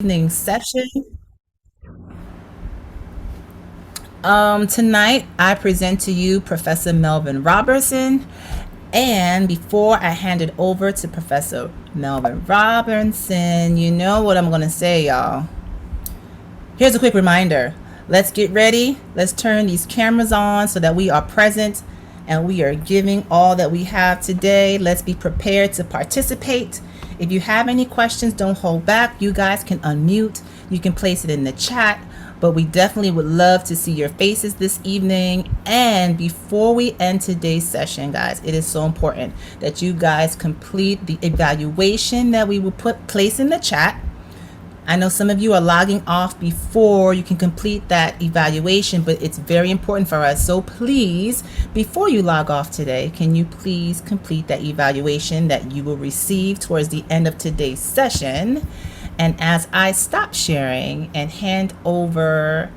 Evening session. Tonight, I present to you Professor Melvin Robertson. And before I hand it over to Professor Melvin Robertson, you know what I'm going to say, y'all. Here's a quick reminder. Let's get ready. Let's turn these cameras on so that we are present and we are giving all that we have today. Let's be prepared to participate. If you have any questions, don't hold back. You guys can unmute. You can place it in the chat. But we definitely would love to see your faces this evening. And before we end today's session, guys, it is so important that you guys complete the evaluation that we will place in the chat. I know some of you are logging off before you can complete that evaluation, but it's very important for us. So please, before you log off today, can you please complete that evaluation that you will receive towards the end of today's session? And as I stop sharing and hand over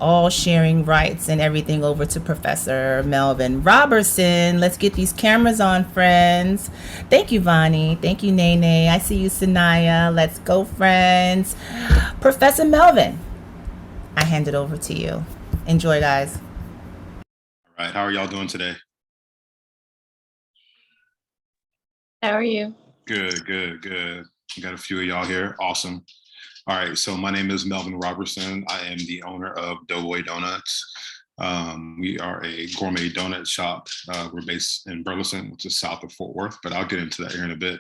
all sharing rights and everything over to Professor Melvin Robertson. Let's get these cameras on, friends. Thank you, Vani. Thank you, Nene. I see you, Sanaya. Let's go, friends. Professor Melvin, I hand it over to you. Enjoy, guys. All right, how are y'all doing today? How are you? Good. Got a few of y'all here. Awesome. All right, so my name is Melvin Robertson. I am the owner of Doughboy Donuts. We are a gourmet donut shop. We're based in Burleson, which is south of Fort Worth, but I'll get into that here in a bit.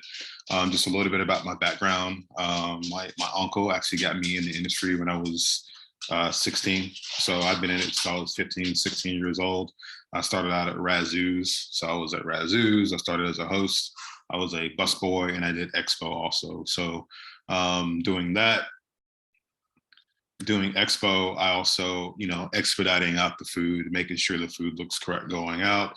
Just a little bit about my background. My uncle actually got me in the industry when I was 16. So I've been in it since I was 15, 16 years old. I started out at Razoo's. So I was at Razoo's. I started as a host. I was a busboy and I did expo also. So doing that, doing expo, I also, expediting out the food, making sure the food looks correct going out,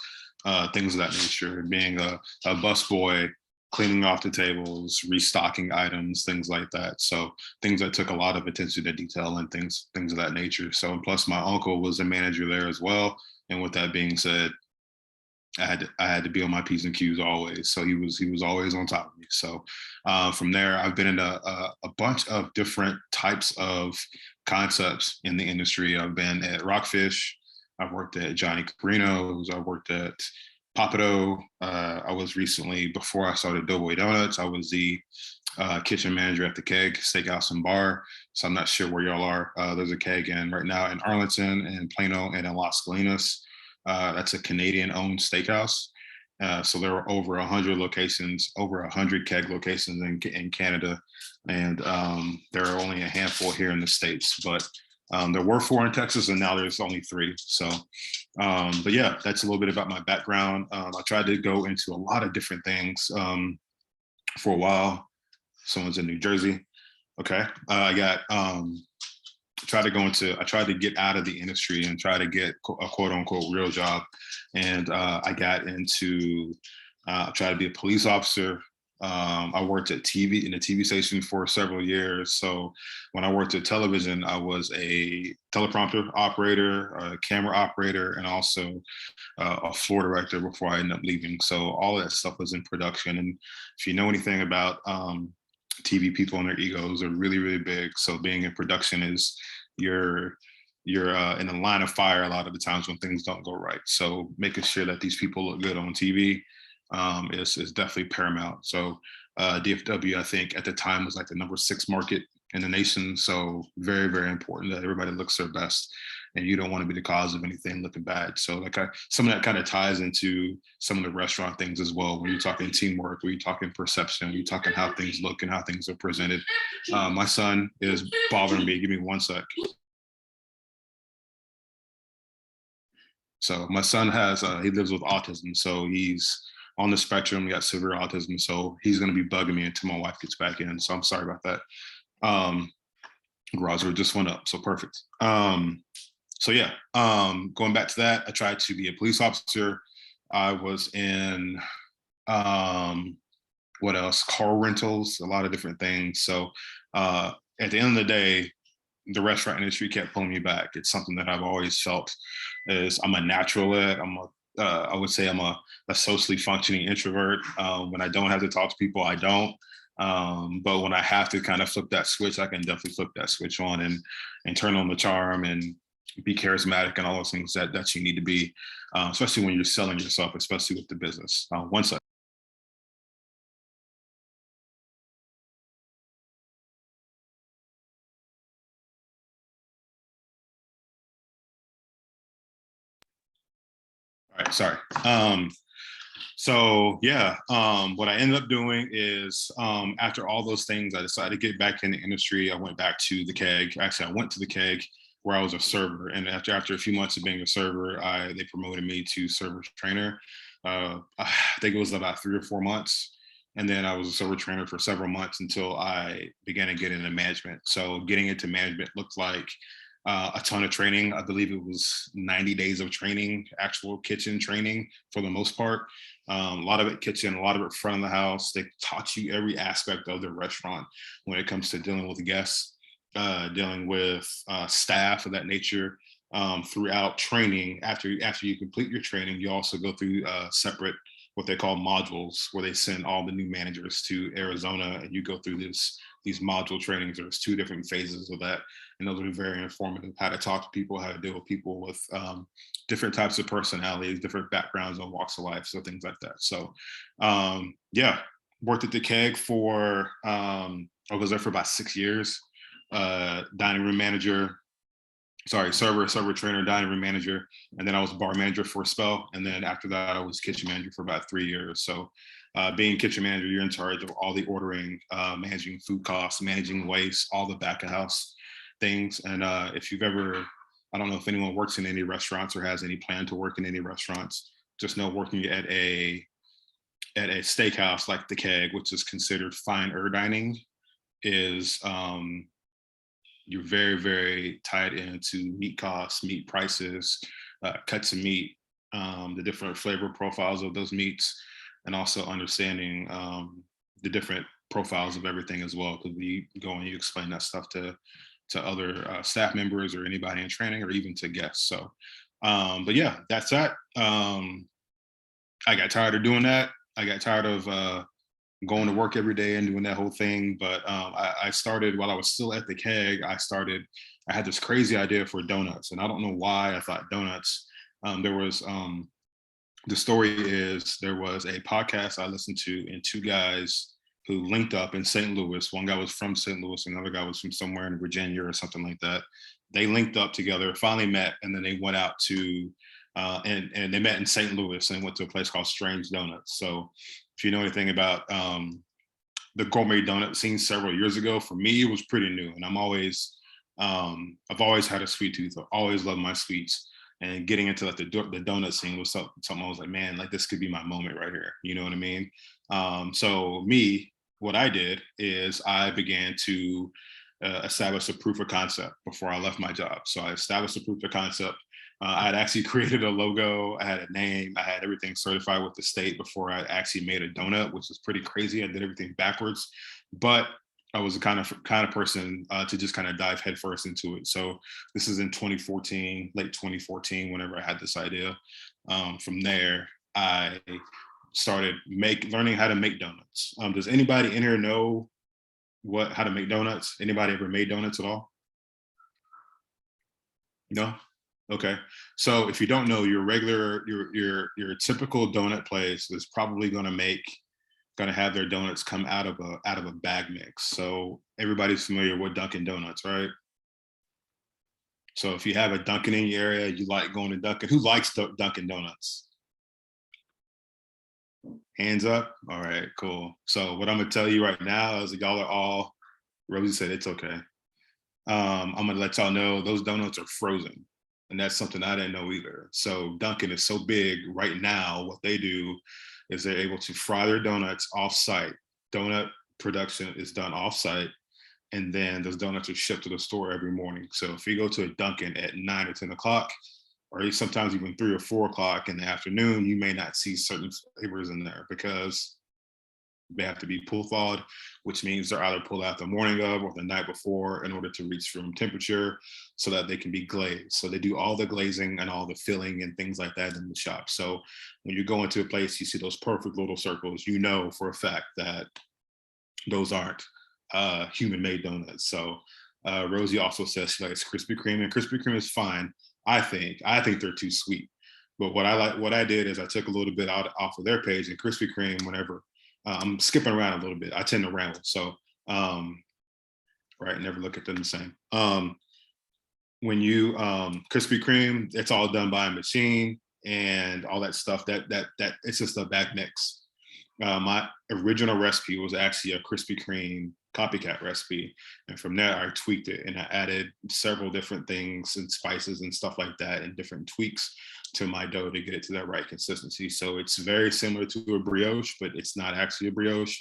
things of that nature. Being a busboy, cleaning off the tables, restocking items, things like that. So things that took a lot of attention to detail and things of that nature. So and plus my uncle was a manager there as well. And with that being said, I had to be on my P's and Q's always. So he was always on top of me. So from there, I've been in a bunch of different types of concepts in the industry. I've been at Rockfish. I've worked at Johnny Carino's. I've worked at Papado. I was recently, before I started Doughboy Donuts, I was the kitchen manager at the Keg Steakhouse and Bar. So I'm not sure where y'all are. There's a Keg right now in Arlington and Plano and in Las Colinas. That's a Canadian-owned steakhouse. So there were over 100 locations, over 100 keg locations in Canada, and there are only a handful here in the States. But there were 4 in Texas, and now there's only 3. So, but yeah, that's a little bit about my background. I tried to go into a lot of different things for a while. Someone's in New Jersey. Okay, I tried to get out of the industry and try to get a quote unquote real job. And I got into, try to be a police officer. I worked at TV in a TV station for several years. So when I worked at television, I was a teleprompter operator, a camera operator, and also a floor director before I ended up leaving. So all of that stuff was in production. And if you know anything about TV people and their egos are really, really big. So being in production is you're in a line of fire a lot of the times when things don't go right. So making sure that these people look good on TV is definitely paramount. So DFW, I think at the time was like the number 6 market in the nation. So very, very important that everybody looks their best, and you don't want to be the cause of anything looking bad. So like some of that kind of ties into some of the restaurant things as well. When you're talking teamwork, when you're talking perception, when you're talking how things look and how things are presented. My son is bothering me. Give me one sec. So my son he lives with autism. So he's on the spectrum, got severe autism. So he's going to be bugging me until my wife gets back in. So I'm sorry about that. Garage door just went up. So perfect. So yeah, going back to that, I tried to be a police officer. I was in, what else? Car rentals, a lot of different things. So at the end of the day, the restaurant industry kept pulling me back. It's something that I've always felt is I'm a natural at. I would say I'm a socially functioning introvert. When I don't have to talk to people, I don't. But when I have to kind of flip that switch, I can definitely flip that switch on and turn on the charm and be charismatic and all those things that you need to be, especially when you're selling yourself, especially with the business. One second. All right, sorry. So yeah, what I ended up doing is after all those things, I decided to get back in the industry. I went back to the keg. Actually, I went to the keg where I was a server, and after a few months of being a server, they promoted me to server trainer. I think it was about 3 or 4 months, and then I was a server trainer for several months until I began to get into management. So getting into management looked like a ton of training. I believe it was 90 days of training, actual kitchen training for the most part. A lot of it kitchen, a lot of it front of the house. They taught you every aspect of the restaurant when it comes to dealing with guests, dealing with staff of that nature. Throughout training, after you complete your training, you also go through separate what they call modules, where they send all the new managers to Arizona, and you go through these module trainings. There's 2 different phases of that, and those are very informative. How to talk to people, how to deal with people with different types of personalities, different backgrounds and walks of life, so things like that. So yeah, worked at the keg for I was there for about 6 years. Dining room manager, server trainer, dining room manager, and then I was bar manager for a spell, and then after that I was kitchen manager for about 3 years. So being kitchen manager, you're in charge of all the ordering, managing food costs, managing waste, all the back of house things. And if you've ever, I don't know if anyone works in any restaurants or has any plan to work in any restaurants, just know working at a steakhouse like the Keg, which is considered fine dining, is you're very, very tied into meat costs, meat prices, cuts of meat, the different flavor profiles of those meats, and also understanding the different profiles of everything as well. Because we go and you explain that stuff to other staff members or anybody in training or even to guests. So, but yeah, that's that. I got tired of doing that. I got tired of going to work every day and doing that whole thing. But I started while I was still at the Keg. I had this crazy idea for donuts, and I don't know why I thought donuts. The story is there was a podcast I listened to, and 2 guys who linked up in St. Louis. One guy was from St. Louis, another guy was from somewhere in Virginia or something like that. They linked up together, finally met, and then they went out to and they met in St. Louis and went to a place called Strange Donuts. So if you know anything about the gourmet donut scene several years ago, for me, it was pretty new. And I've always had a sweet tooth. I've always loved my sweets. And getting into like the donut scene was something I was like, man, like this could be my moment right here. You know what I mean? So what I did is I began to establish a proof of concept before I left my job. So I established a proof of concept. I had actually created a logo, I had a name, I had everything certified with the state before I actually made a donut, which was pretty crazy. I did everything backwards, but I was the kind of person to just kind of dive headfirst into it. So this is in 2014, late 2014, whenever I had this idea. From there, I started learning how to make donuts. Does anybody in here know how to make donuts? Anybody ever made donuts at all? No? Okay. So if you don't know, your typical donut place is probably going to have their donuts come out of a bag mix. So everybody's familiar with Dunkin' Donuts, right? So if you have a Dunkin' in your area, you like going to Dunkin'. Who likes Dunkin' Donuts? Hands up. All right, cool. So what I'm gonna tell you right now is y'all are all, Rosie said it's okay. I'm gonna let y'all know those donuts are frozen. And that's something I didn't know either. So Dunkin' is so big right now, what they do is they're able to fry their donuts off-site. Donut production is done off-site, and then those donuts are shipped to the store every morning. So if you go to a Dunkin' at 9 or 10 o'clock, or sometimes even 3 or 4 o'clock in the afternoon, you may not see certain flavors in there because they have to be pull thawed, which means they're either pulled out the morning of or the night before in order to reach room temperature so that they can be glazed. So they do all the glazing and all the filling and things like that in the shop. So when you go into a place, you see those perfect little circles, you know for a fact that those aren't human-made donuts. So Rosie also says she likes Krispy Kreme, and Krispy Kreme is fine. I think they're too sweet. But what I did is I took a little bit out off of their page, and Krispy Kreme, whenever I'm skipping around a little bit, I tend to ramble. So right, never look at them the same. When you Krispy Kreme, it's all done by a machine and all that stuff. That it's just a back mix. My original recipe was actually a Krispy Kreme copycat recipe, and from there I tweaked it and I added several different things and spices and stuff like that and different tweaks to my dough to get it to that right consistency. So it's very similar to a brioche, but it's not actually a brioche.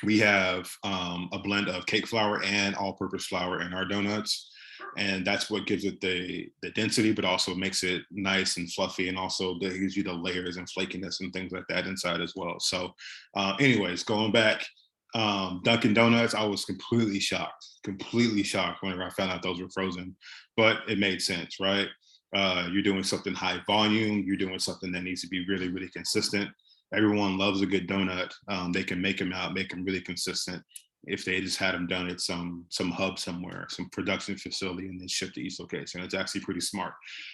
We have a blend of cake flour and all-purpose flour in our donuts, and that's what gives it the density, but also makes it nice and fluffy, and also gives you the layers and flakiness and things like that inside as well. So anyways, going back, Dunkin' Donuts, I was completely shocked whenever I found out those were frozen, but it made sense, right? You're doing something high volume, you're doing something that needs to be really, really consistent. Everyone loves a good donut. They can make them make them really consistent. If they just had them done at some hub somewhere, some production facility, and then shipped to each location, it's actually pretty smart.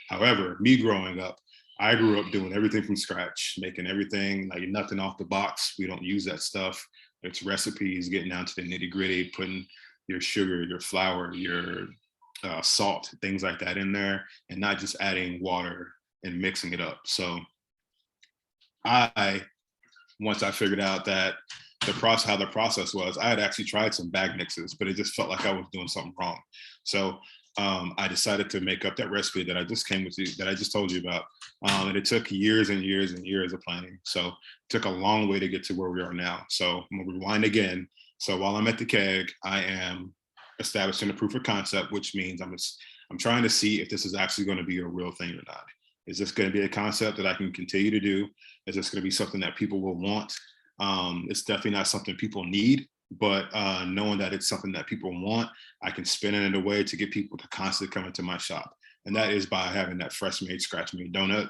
However, me growing up, I grew up doing everything from scratch, making everything, like nothing off the box. We don't use that stuff. It's recipes, getting down to the nitty gritty, putting your sugar, your flour, your salt, things like that in there, and not just adding water and mixing it up. So once I figured out that how the process was, I had actually tried some bag mixes, but it just felt like I was doing something wrong. So I decided to make up that recipe that I just told you about. And it took years and years and years of planning. So it took a long way to get to where we are now. So I'm gonna rewind again. So while I'm at the keg, I am establishing a proof of concept, which means I'm trying to see if this is actually going to be a real thing or not. Is this going to be a concept that I can continue to do? Is this going to be something that people will want? It's definitely not something people need, but knowing that it's something that people want, I can spin it in a way to get people to constantly come into my shop. And that is by having that fresh made, scratch made donut.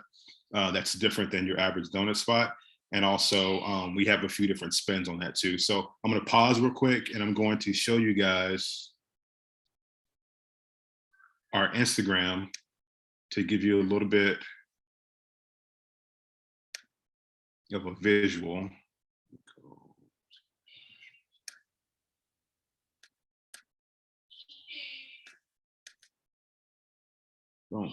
That's different than your average donut spot. And also we have a few different spins on that too. So I'm going to pause real quick and I'm going to show you guys our Instagram to give you a little bit of a visual. Boom.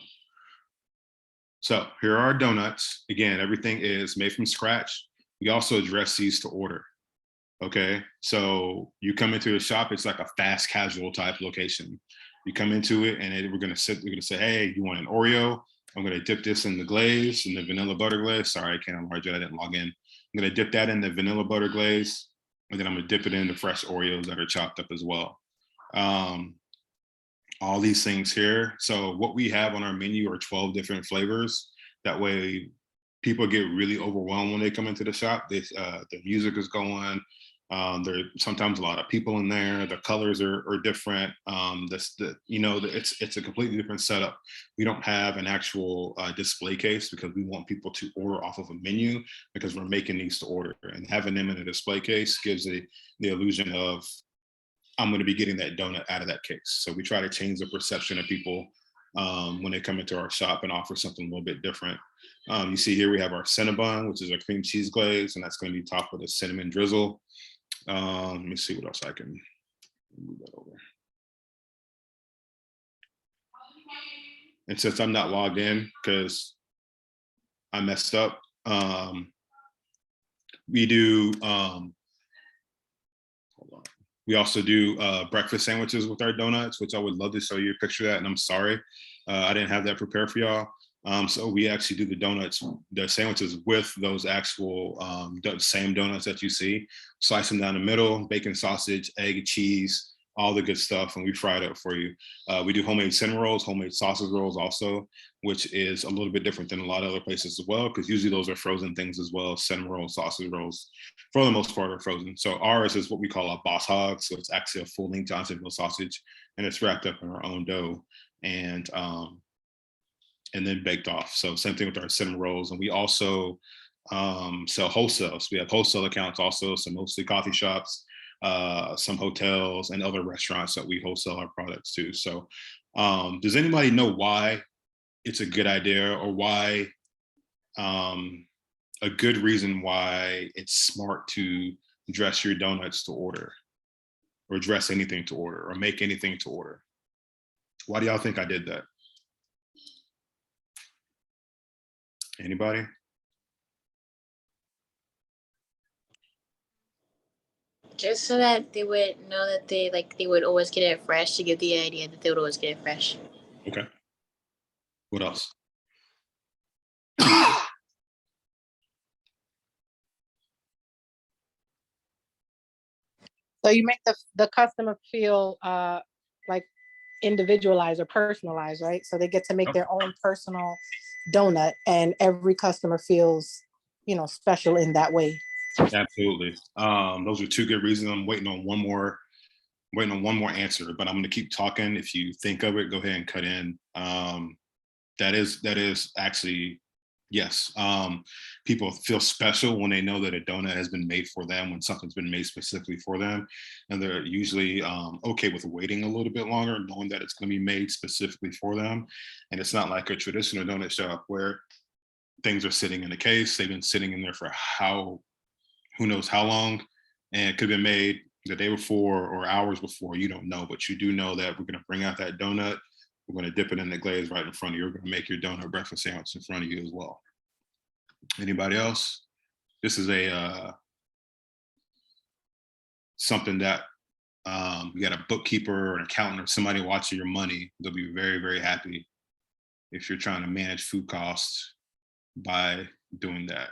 So here are our donuts. Again, everything is made from scratch. We also address these to order. Okay, so you come into the shop, it's like a fast casual type location. You come into it and we're gonna say, hey, you want an Oreo? I'm gonna dip this in the glaze, in the vanilla butter glaze. Sorry, I can't enlarge it, I didn't log in. I'm gonna dip that in the vanilla butter glaze, and then I'm gonna dip it in the fresh Oreos that are chopped up as well. All these things here. So what we have on our menu are 12 different flavors. That way people get really overwhelmed when they come into the shop. The music is going. There's sometimes a lot of people in there. The colors are different. It's a completely different setup. We don't have an actual display case because we want people to order off of a menu because we're making these to order. And having them in a display case gives the illusion of I'm going to be getting that donut out of that case. So we try to change the perception of people when they come into our shop and offer something a little bit different. You see here we have our Cinnabon, which is a cream cheese glaze, and that's going to be topped with a cinnamon drizzle. Let me see what else I can move that over. And since I'm not logged in because I messed up, we do, hold on. We also do breakfast sandwiches with our donuts, which I would love to show you a picture of that. And I'm sorry, I didn't have that prepared for y'all. So we actually do the sandwiches with those actual same donuts that you see. Slice them down the middle, bacon, sausage, egg, cheese, all the good stuff, and we fry it up for you. We do homemade cinnamon rolls, homemade sausage rolls also, which is a little bit different than a lot of other places as well, because usually those are frozen things as well. Cinnamon rolls, sausage rolls, for the most part, are frozen. So ours is what we call a boss hog. So it's actually a full-length Johnsonville sausage, and it's wrapped up in our own dough and then baked off. So same thing with our cinnamon rolls. And we also sell wholesale. So we have wholesale accounts also, so mostly coffee shops, some hotels and other restaurants that we wholesale our products to. So does anybody know why it's a good idea, or why a good reason why it's smart to dress your donuts to order, or dress anything to order, or make anything to order? Why do y'all think I did that? Anybody? Just so that they would know that they would always get it fresh, to give the idea that they would always get it fresh. Okay. What else? So you make the customer feel like individualized or personalized, right? So they get to make their own personal donut, and every customer feels, special in that way. Absolutely. Those are two good reasons. I'm waiting on one more answer, but I'm going to keep talking. If you think of it, go ahead and cut in. That is actually, yes. People feel special when they know that a donut has been made for them, when something's been made specifically for them. And they're usually okay with waiting a little bit longer, knowing that it's going to be made specifically for them. And it's not like a traditional donut shop where things are sitting in a case. They've been sitting in there for who knows how long, and it could have been made the day before or hours before. You don't know, but you do know that we're going to bring out that donut. We're going to dip it in the glaze right in front of you. We're going to make your donut breakfast sandwich in front of you as well. Anybody else? This is a something that you got a bookkeeper or an accountant or somebody watching your money. They'll be very, very happy if you're trying to manage food costs by doing that.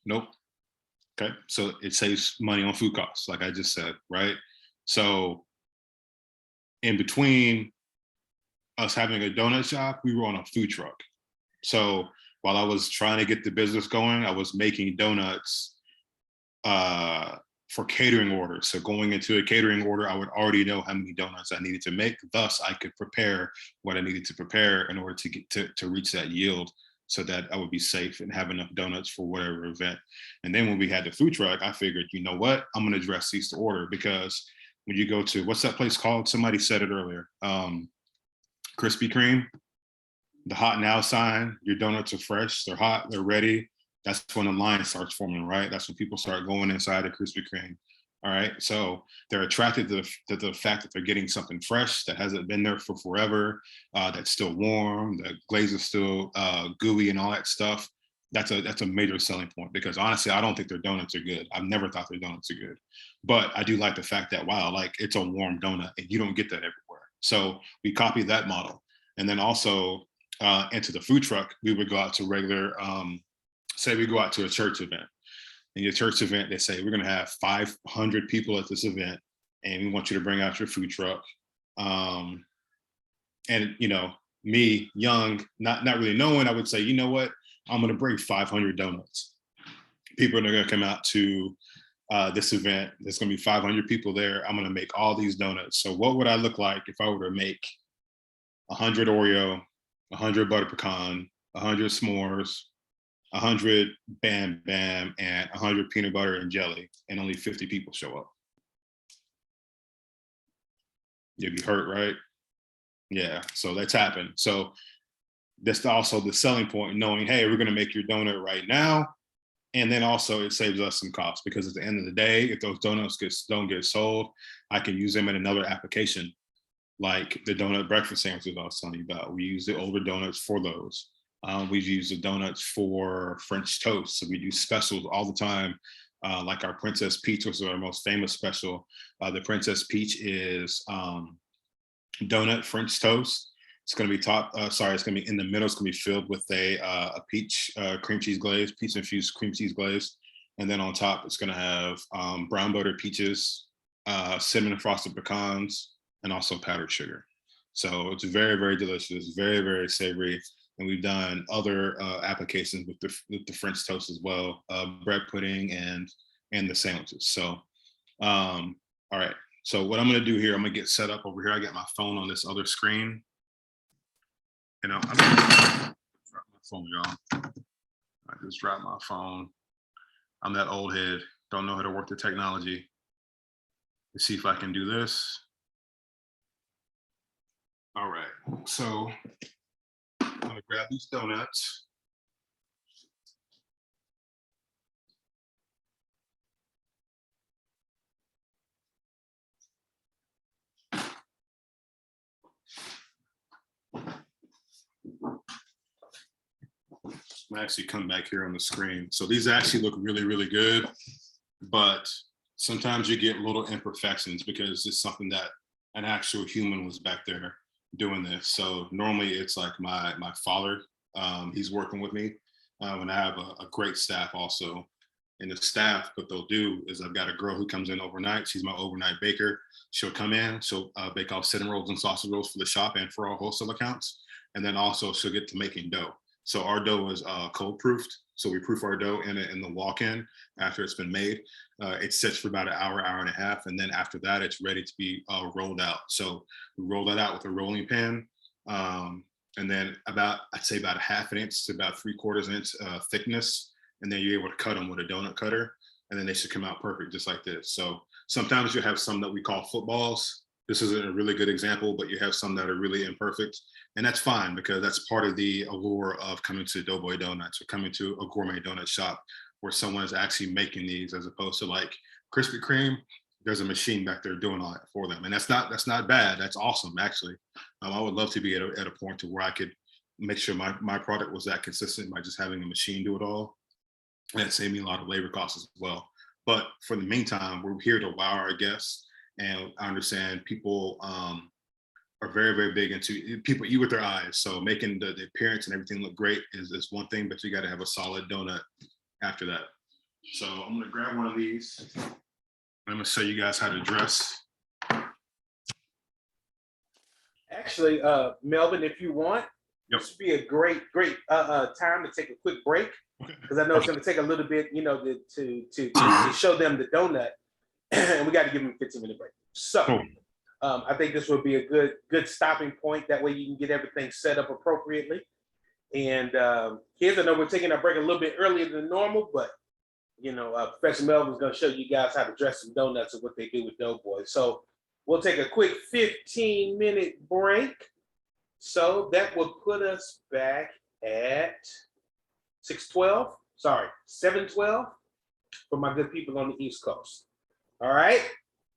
Nope. Okay, so it saves money on food costs, like I just said, right? So in between us having a donut shop, we were on a food truck. So while I was trying to get the business going, I was making donuts for catering orders. So going into a catering order, I would already know how many donuts I needed to make. Thus, I could prepare what I needed to prepare in order to get to reach that yield, so that I would be safe and have enough donuts for whatever event. And then when we had the food truck, I figured, you know what, I'm gonna dress these to order, because when you go to, what's that place called? Somebody said it earlier, Krispy Kreme, the hot now sign, your donuts are fresh, they're hot, they're ready. That's when the line starts forming, right? That's when people start going inside a Krispy Kreme. All right, so they're attracted to the fact that they're getting something fresh that hasn't been there for forever, that's still warm, the glaze is still gooey and all that stuff. That's a major selling point, because honestly, I don't think their donuts are good. I've never thought their donuts are good, but I do like the fact that, wow, like, it's a warm donut, and you don't get that everywhere. So we copied that model, and then also into the food truck, we would go out to regular, say we go out to a church event. In your church event, they say, we're going to have 500 people at this event, and we want you to bring out your food truck. And me, young, not really knowing, I would say, you know what, I'm going to bring 500 donuts. People are going to come out to this event. There's going to be 500 people there. I'm going to make all these donuts. So what would I look like if I were to make 100 Oreo, 100 butter pecan, 100 s'mores, 100 Bam Bam, and 100 peanut butter and jelly, and only 50 people show up? You'd be hurt, right? Yeah, so that's happened. So that's also the selling point, knowing, hey, we're going to make your donut right now. And then also it saves us some costs, because at the end of the day, if those donuts don't get sold, I can use them in another application, like the donut breakfast sandwiches I was telling you about. We use the older donuts for those. We use the donuts for French toast. So we do specials all the time, like our Princess Peach, which is our most famous special. The Princess Peach is donut French toast. It's going to be it's going to be in the middle. It's going to be filled with a peach cream cheese glaze, peach infused cream cheese glaze. And then on top, it's going to have brown butter peaches, cinnamon frosted pecans, and also powdered sugar. So it's very, very delicious, very, very savory. And we've done other applications with the French toast as well, bread pudding and the sandwiches. So, all right. So what I'm going to do here, I'm going to get set up over here. I got my phone on this other screen. You know, I dropped my phone, y'all. I just dropped my phone. I'm that old head. Don't know how to work the technology. Let's see if I can do this. All right. So I'm gonna grab these donuts. I'm actually come back here on the screen. So these actually look really, really good, but sometimes you get little imperfections because it's something that an actual human was back there doing this. So normally it's like my father, he's working with me, and I have a great staff also. And the staff, what they'll do is I've got a girl who comes in overnight. She's my overnight baker. She'll come in, she'll bake off cinnamon rolls and sausage rolls for the shop and for our wholesale accounts. And then also she'll get to making dough. So our dough is cold proofed. So we proof our dough in the walk-in after it's been made. It sits for about an hour, hour and a half. And then after that, it's ready to be rolled out. So we roll that out with a rolling pin. And then I'd say about a half an inch to about 3/4 inch thickness. And then you're able to cut them with a donut cutter. And then they should come out perfect, just like this. So sometimes you have some that we call footballs. This isn't a really good example, but you have some that are really imperfect. And that's fine because that's part of the allure of coming to Doughboy Donuts or coming to a gourmet donut shop where someone is actually making these as opposed to like Krispy Kreme. There's a machine back there doing all that for them. And that's not bad. That's awesome, actually. I would love to be at a point to where I could make sure my product was that consistent by just having a machine do it all. And it saved me a lot of labor costs as well. But for the meantime, we're here to wow our guests. And I understand people are very, very big into people eat with their eyes. So making the appearance and everything look great is one thing, but you got to have a solid donut after that. So I'm going to grab one of these. I'm going to show you guys how to dress. Actually, Melvin, if you want, this would be a great time to take a quick break because I know it's going to take a little bit, to show them the donut, and we got to give them a 15-minute break. So I think this would be a good stopping point. That way you can get everything set up appropriately. And kids, I know we're taking our break a little bit earlier than normal, but Professor Melvin's going to show you guys how to dress some donuts and what they do with Doughboy. So we'll take a quick 15-minute break. So that will put us back at 7:12 for my good people on the East Coast. All right.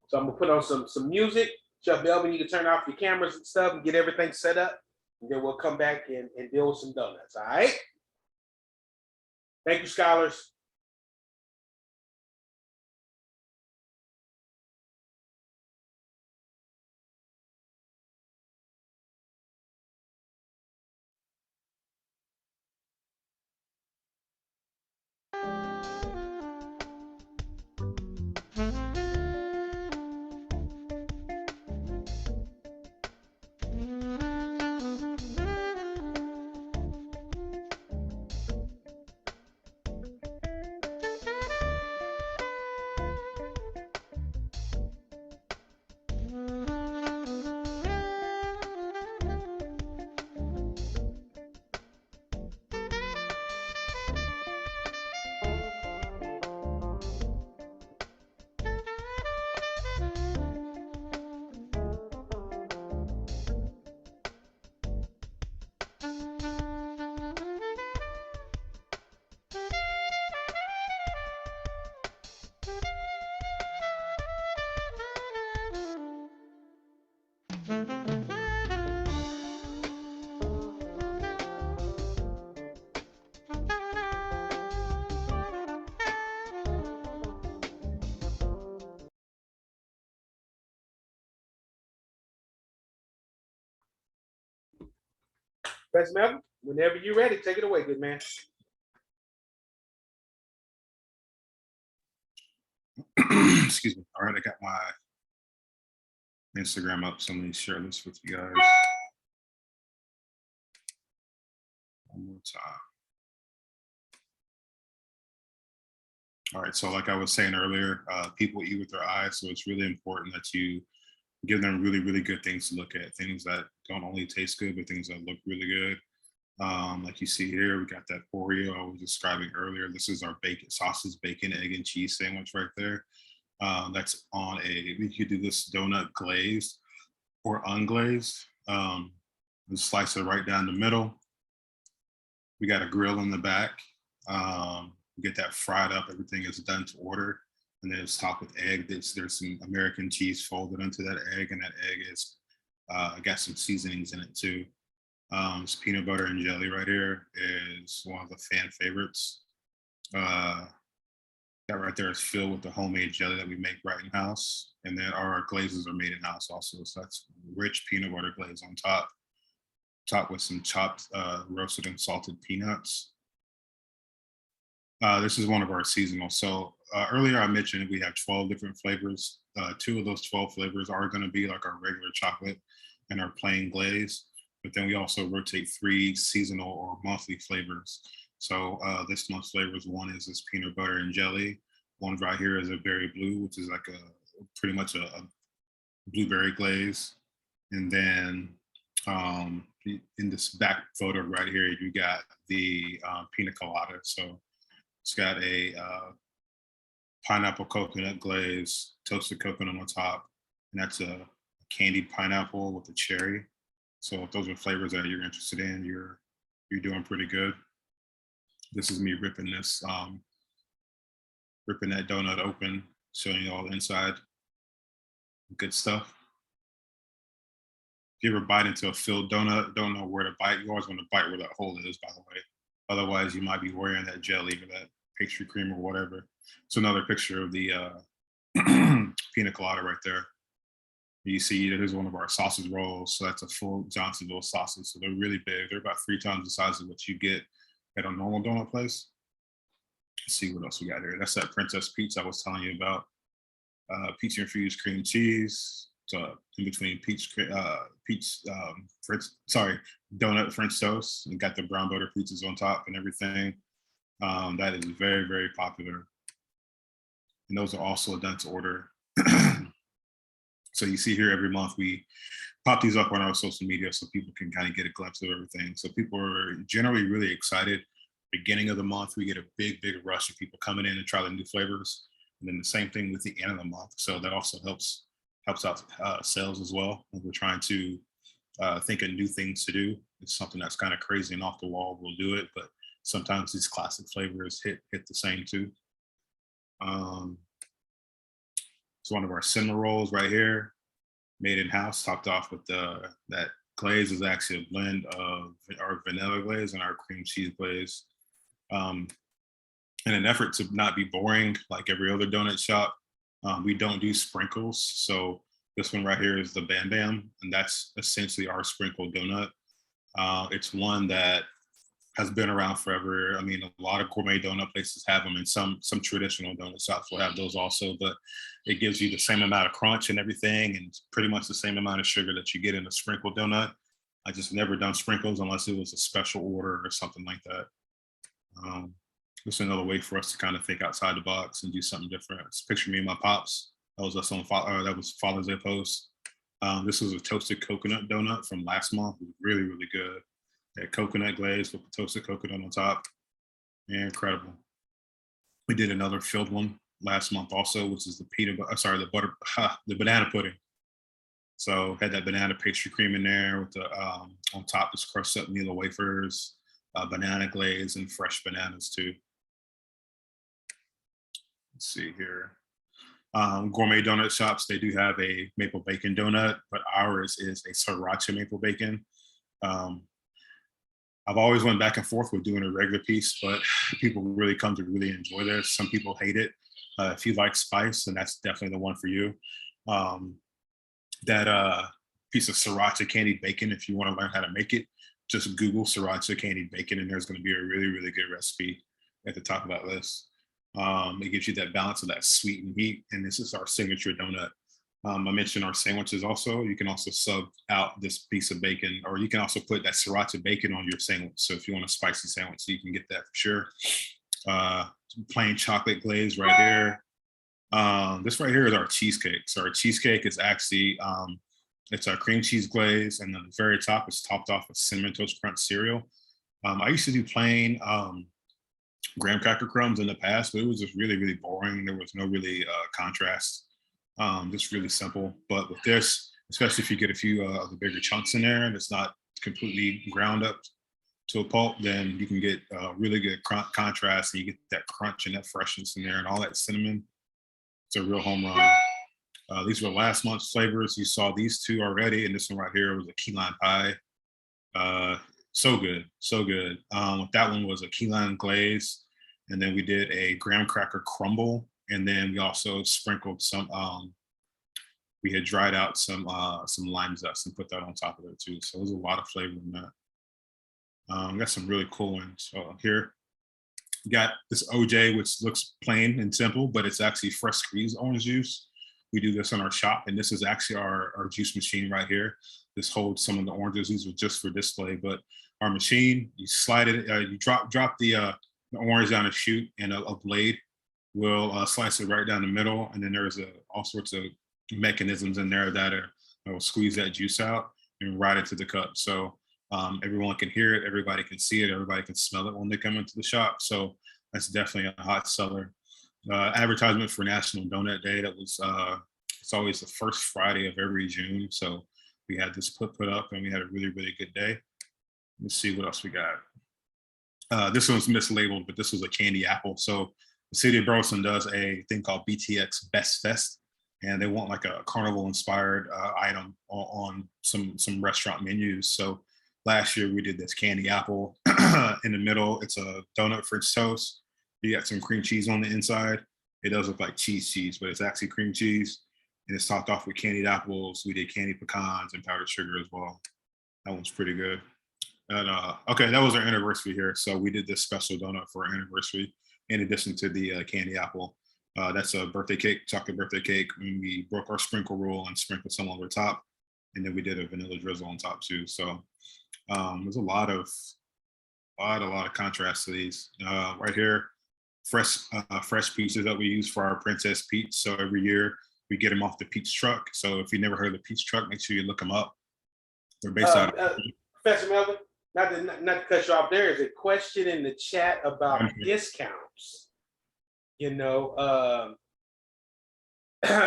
So I'm gonna put on some music. Chef Melvin, you can turn off your cameras and stuff and get everything set up. And then we'll come back and deal with some donuts. All right. Thank you, scholars. Professor Melvin, whenever you're ready, take it away, good man. Excuse me. All right, I got my Instagram up, so let me share this with you guys one more time. All right, so like I was saying earlier, people eat with their eyes, so it's really important that you give them really, really good things to look at, things that don't only taste good, but things that look really good. Like you see here, we got that Oreo I was describing earlier. This is our bacon, sausage, bacon, egg, and cheese sandwich right there. That's on we could do this donut glazed or unglazed. We slice it right down the middle. We got a grill in the back. We get that fried up. Everything is done to order. And then it's topped with egg. There's some American cheese folded into that egg, and that egg is got some seasonings in it too. This peanut butter and jelly right here is one of the fan favorites. That right there is filled with the homemade jelly that we make right in house. And then our glazes are made in house also. So that's rich peanut butter glaze on top, topped with some chopped, roasted and salted peanuts. This is one of our seasonal. So earlier I mentioned we have 12 different flavors. 2 of those 12 flavors are going to be like our regular chocolate and our plain glaze. But then we also rotate 3 seasonal or monthly flavors. So this month's flavors, one is this peanut butter and jelly. One right here is a berry blue, which is like pretty much a blueberry glaze. And then in this back photo right here, you got the pina colada. So it's got a pineapple coconut glaze, toasted coconut on top, and that's a candied pineapple with a cherry. So if those are flavors that you're interested in, you're doing pretty good. This is me ripping that donut open, showing you all the inside. Good stuff. If you ever bite into a filled donut, don't know where to bite, you always want to bite where that hole is, by the way. Otherwise, you might be wearing that jelly or that pastry cream or whatever. It's another picture of the pina colada right there. You see, here's one of our sausage rolls. So that's a full Johnsonville sausage. So they're really big. They're about 3 times the size of what you get at a normal donut place. Let's see what else we got here. That's that Princess Peach I was telling you about. Peach infused cream cheese. So in between donut French toast. And got the brown butter pizzas on top and everything. That is very, very popular. And those are also done to order. So you see here every month we pop these up on our social media so people can kind of get a glimpse of everything. So people are generally really excited. Beginning of the month, we get a big, big rush of people coming in and try the new flavors. And then the same thing with the end of the month. So that also helps out sales as well. When we're trying to think of new things to do. It's something that's kind of crazy and off the wall. We'll do it, but sometimes these classic flavors hit the same too. It's one of our cinnamon rolls right here, made in house, topped off with that glaze is actually a blend of our vanilla glaze and our cream cheese glaze. In an effort to not be boring like every other donut shop, we don't do sprinkles. So this one right here is the Bam Bam, and that's essentially our sprinkled donut. It's one that has been around forever. I mean, a lot of gourmet donut places have them, and some traditional donut shops will have those also, but it gives you the same amount of crunch and everything, and pretty much the same amount of sugar that you get in a sprinkled donut. I just never done sprinkles unless it was a special order or something like that. It's another way for us to kind of think outside the box and do something different. It's picture me and my pops. That was us on that was Father's Day post. This was a toasted coconut donut from last month. It was really, really good. That coconut glaze with the toasted coconut on top. Incredible. We did another filled one last month also, which is the banana pudding. So had that banana pastry cream in there with the on top this crushed up Milo wafers, banana glaze, and fresh bananas too. Let's see here. Gourmet donut shops, they do have a maple bacon donut, but ours is a sriracha maple bacon. I've always went back and forth with doing a regular piece, but people really come to really enjoy this. Some people hate it. If you like spice, then that's definitely the one for you. That piece of sriracha candied bacon, if you want to learn how to make it, just Google sriracha candied bacon, and there's going to be a really, really good recipe at the top of that list. It gives you that balance of that sweet and heat, and this is our signature donut. I mentioned our sandwiches also. You can also sub out this piece of bacon, or you can also put that sriracha bacon on your sandwich. So if you want a spicy sandwich, you can get that for sure. Plain chocolate glaze right here. This right here is our cheesecake. So our cheesecake is actually, it's a cream cheese glaze, and then the very top is topped off with cinnamon toast crunch cereal. I used to do plain graham cracker crumbs in the past, but it was just really, really boring. There was no really contrast, just really simple. But with this, especially if you get a few of the bigger chunks in there and it's not completely ground up to a pulp, then you can get really good contrast, and you get that crunch and that freshness in there and all that cinnamon. It's a real home run. These were last month's flavors. You saw these two already, and this one right here was a key lime pie. So good, so good. That one was a key lime glaze, and then we did a graham cracker crumble, and then we also sprinkled some. We had dried out some lime zest and put that on top of it too. So there's a lot of flavor in that. Got some really cool ones. So here, got this OJ, which looks plain and simple, but it's actually fresh squeezed orange juice. We do this in our shop, and this is actually our juice machine right here. This holds some of the oranges. These are just for display, but our machine, you slide it, you drop the orange down a chute, and a blade will slice it right down the middle, and then there's all sorts of mechanisms in there that will squeeze that juice out and ride it to the cup. So everyone can hear it, everybody can see it, everybody can smell it when they come into the shop. So that's definitely a hot seller. Advertisement for National Donut Day. That was it's always the first Friday of every June. So we had this put up, and we had a really, really good day. Let's see what else we got. This one's mislabeled, but this was a candy apple. So the city of Burleson does a thing called BTX Best Fest, and they want like a carnival inspired item on some restaurant menus. So last year we did this candy apple. In the middle, it's a donut French toast. You got some cream cheese on the inside. It does look like cheese, but it's actually cream cheese. And it's topped off with candied apples. We did candied pecans and powdered sugar as well. That one's pretty good. And okay, that was our anniversary here. So we did this special donut for our anniversary, in addition to the candy apple. That's a birthday cake, chocolate birthday cake. When we broke our sprinkle rule and sprinkled some over top, and then we did a vanilla drizzle on top too. So there's a lot of contrast to these. Right here, fresh peaches that we use for our Princess Peach. So every year we get them off the Peach Truck. So if you never heard of the Peach Truck, make sure you look them up. They're based out of Professor Melvin, not to cut you off, there is a question in the chat about discounts. You know,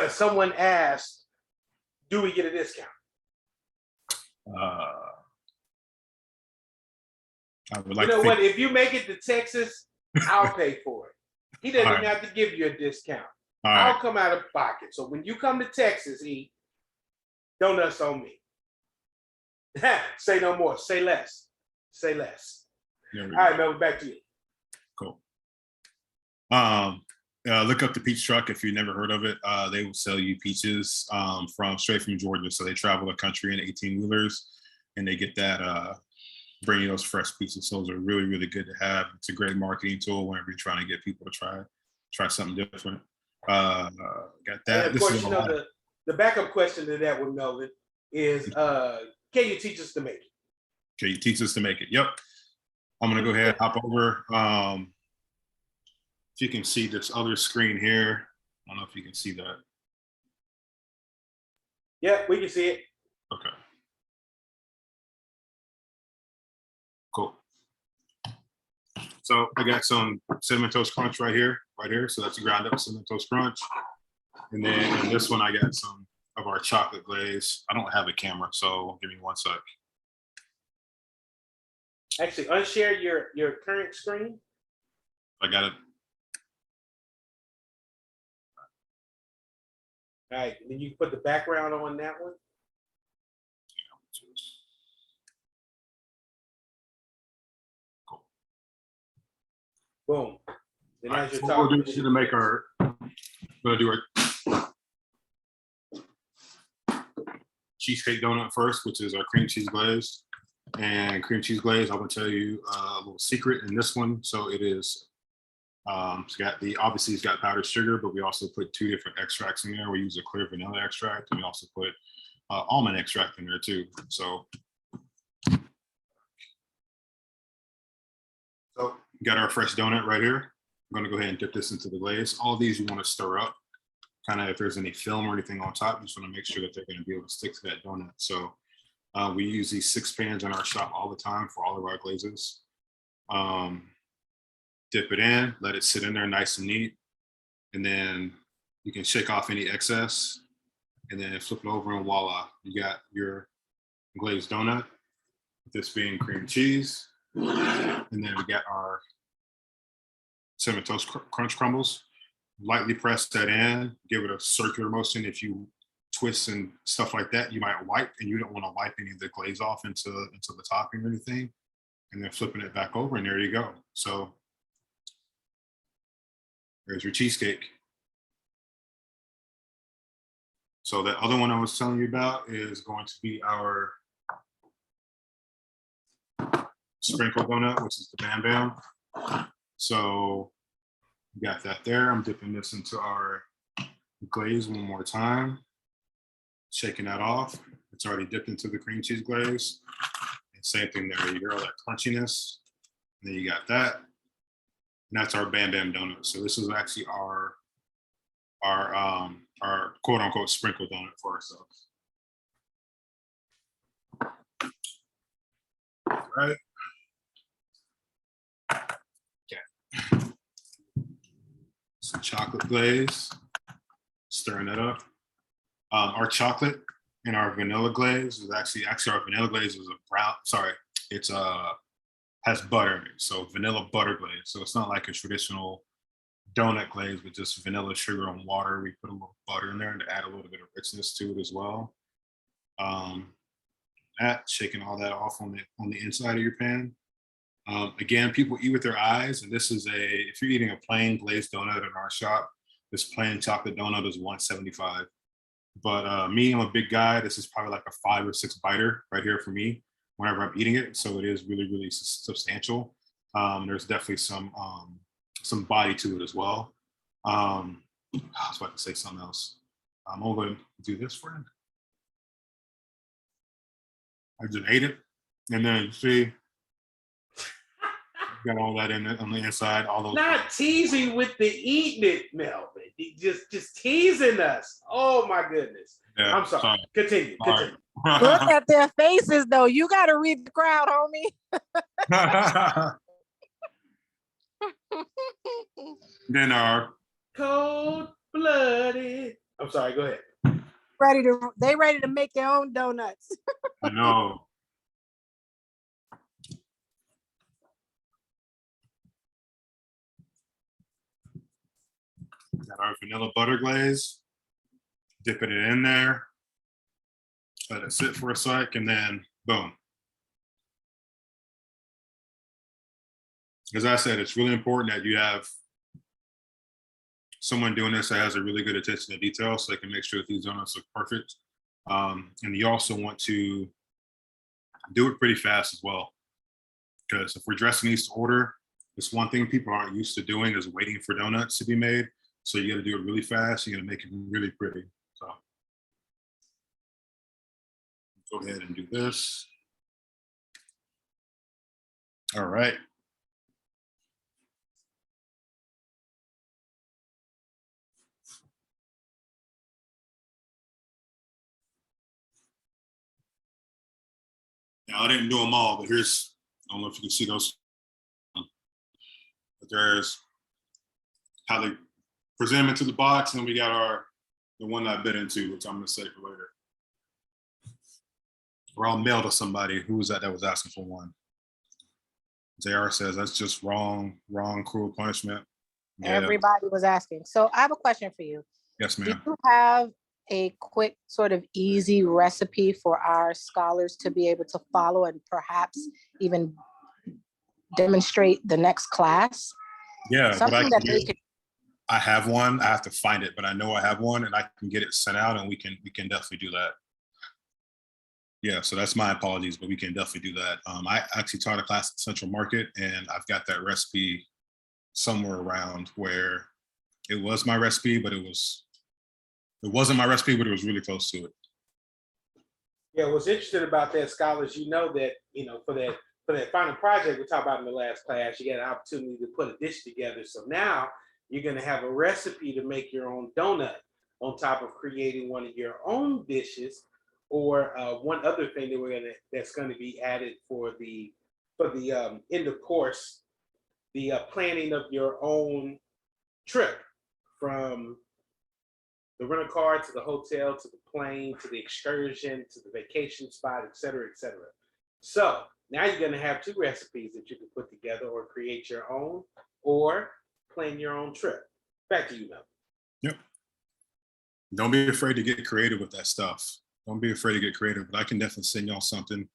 someone asked, do we get a discount? I would like you know to what? If you make it to Texas, I'll pay for it. He doesn't All right. have to give you a discount. All I'll right. come out of pocket. So when you come to Texas, eat donuts on me. Say no more. Say less. Say less. There we All right, go. Melvin, back to you. Cool. Look up the Peach Truck if you've never heard of it. They will sell you peaches straight from Georgia. So they travel the country in 18-wheelers, and they get that bring you those fresh peaches. So those are really, really good to have. It's a great marketing tool whenever you're trying to get people to try something different. Got that. And of course, you know, the backup question to that one, Melvin, is can you teach us to make it? Can you teach us to make it? Yep. I'm gonna go ahead and hop over. If you can see this other screen here, I don't know if you can see that. Yeah, we can see it. Okay. Cool. So I got some cinnamon toast crunch right here. So that's a ground up cinnamon toast crunch. And then in this one, I got some of our chocolate glaze. I don't have a camera, so give me one sec. Actually, unshare your current screen. I got it. All right, then you put the background on that one. Cool. Boom. Then as you're So talking, we're gonna make our. We're gonna do our cheesecake donut first, which is our cream cheese glaze. And cream cheese glaze, I'm gonna tell you a little secret in this one. So it is, obviously it's got powdered sugar, but we also put 2 different extracts in there. We use a clear vanilla extract, and we also put almond extract in there too. So we got our fresh donut right here. I'm gonna go ahead and dip this into the glaze. All of these you wanna stir up. kind of if there's any film or anything on top, you just want to make sure that they're going to be able to stick to that donut. So we use these 6 pans in our shop all the time for all of our glazes. Dip it in, let it sit in there nice and neat. And then you can shake off any excess and then flip it over and voila, you got your glazed donut. This being cream cheese. And then we got our Cinnamon Toast Crunch crumbles. Lightly press that in, give it a circular motion. If you twist and stuff like that, you might wipe, and you don't want to wipe any of the glaze off into the topping or anything. And then flipping it back over, and there you go. So there's your cheesecake. So the other one I was telling you about is going to be our sprinkle donut, which is the Bam Bam. So we got that there. I'm dipping this into our glaze one more time, shaking that off. It's already dipped into the cream cheese glaze. And same thing there. You hear all that crunchiness. And then you got that. And that's our Bam Bam donut. So this is actually our quote unquote sprinkle donut for ourselves. All right. Okay. Some chocolate glaze, stirring that up. Our chocolate and our vanilla glaze is actually our vanilla glaze is a brown, sorry, it's has butter in it. So vanilla butter glaze. So it's not like a traditional donut glaze with just vanilla, sugar, and water. We put a little butter in there to add a little bit of richness to it as well. Shaking all that off on the inside of your pan. Again, people eat with their eyes, and this is if you're eating a plain glazed donut in our shop, this plain chocolate donut is $175. But me, I'm a big guy. This is probably like a 5 or 6 biter right here for me whenever I'm eating it. So it is really, really substantial. There's definitely some body to it as well. I was about to say something else. I'm going to do this for him. I just ate it, and then you see, got all that in it on the inside. All those. Not teasing with the eating it, Melvin. Just teasing us. Oh my goodness. Yeah, I'm sorry. Continue. Look at their faces, though. You got to read the crowd, homie. Then our cold-blooded. I'm sorry. Go ahead. They ready to make their own donuts. I know. Got our vanilla butter glaze. Dipping it in there. Let it sit for a sec, and then boom. As I said, it's really important that you have someone doing this that has a really good attention to detail so they can make sure that these donuts look perfect. And you also want to do it pretty fast as well. Because if we're dressing these to order, it's one thing people aren't used to doing is waiting for donuts to be made. So you got to do it really fast. You got to make it really pretty. So go ahead and do this. All right. Now, I didn't do them all, but I don't know if you can see those. But there's how they present them into the box, and then we got the one that I bit into, which I'm going to save for later. Or I'll mail to somebody. Who was that was asking for one? JR says that's just wrong, cruel punishment. Yeah. Everybody was asking. So I have a question for you. Yes, ma'am. Do you have a quick sort of easy recipe for our scholars to be able to follow and perhaps even demonstrate the next class? Yeah, something that they could. I have one. I have to find it, but I know I have one, and I can get it sent out, and we can definitely do that. Yeah, so that's my apologies, but we can definitely do that. I actually taught a class at Central Market, and I've got that recipe somewhere around where it was my recipe, but it wasn't my recipe, but it was really close to it. Yeah, what's interesting about that, scholars, that, for that final project we talked about in the last class, you get an opportunity to put a dish together. So now you're going to have a recipe to make your own donut. on top of creating one of your own dishes, or one other thing that's gonna be added for the end of course, the planning of your own trip, from the rental car to the hotel to the plane to the excursion to the vacation spot, et cetera, et cetera. So now you're going to have two recipes that you can put together, or create your own, or plan your own trip. Back to you, Mel. Yep. Don't be afraid to get creative with that stuff. Don't be afraid to get creative. But I can definitely send y'all something,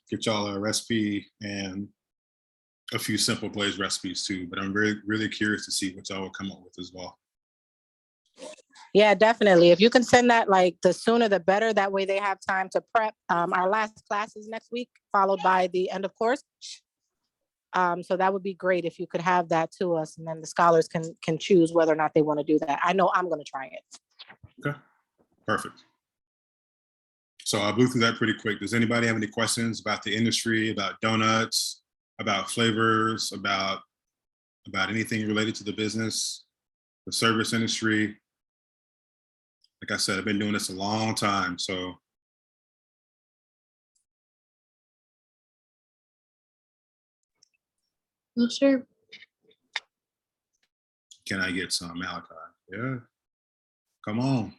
get y'all a recipe and a few simple glazed recipes too. But I'm really, really curious to see what y'all will come up with as well. Yeah, definitely. If you can send that, like, the sooner the better. That way they have time to prep. Our last class is next week, followed by the end of course. So that would be great if you could have that to us, and then the scholars can choose whether or not they want to do that. I know I'm going to try it. Okay, perfect. So I blew through that pretty quick. Does anybody have any questions about the industry, about donuts, about flavors, about anything related to the business, the service industry? Like I said, I've been doing this a long time, so. No, sure. Can I get some Malachi? Yeah, come on.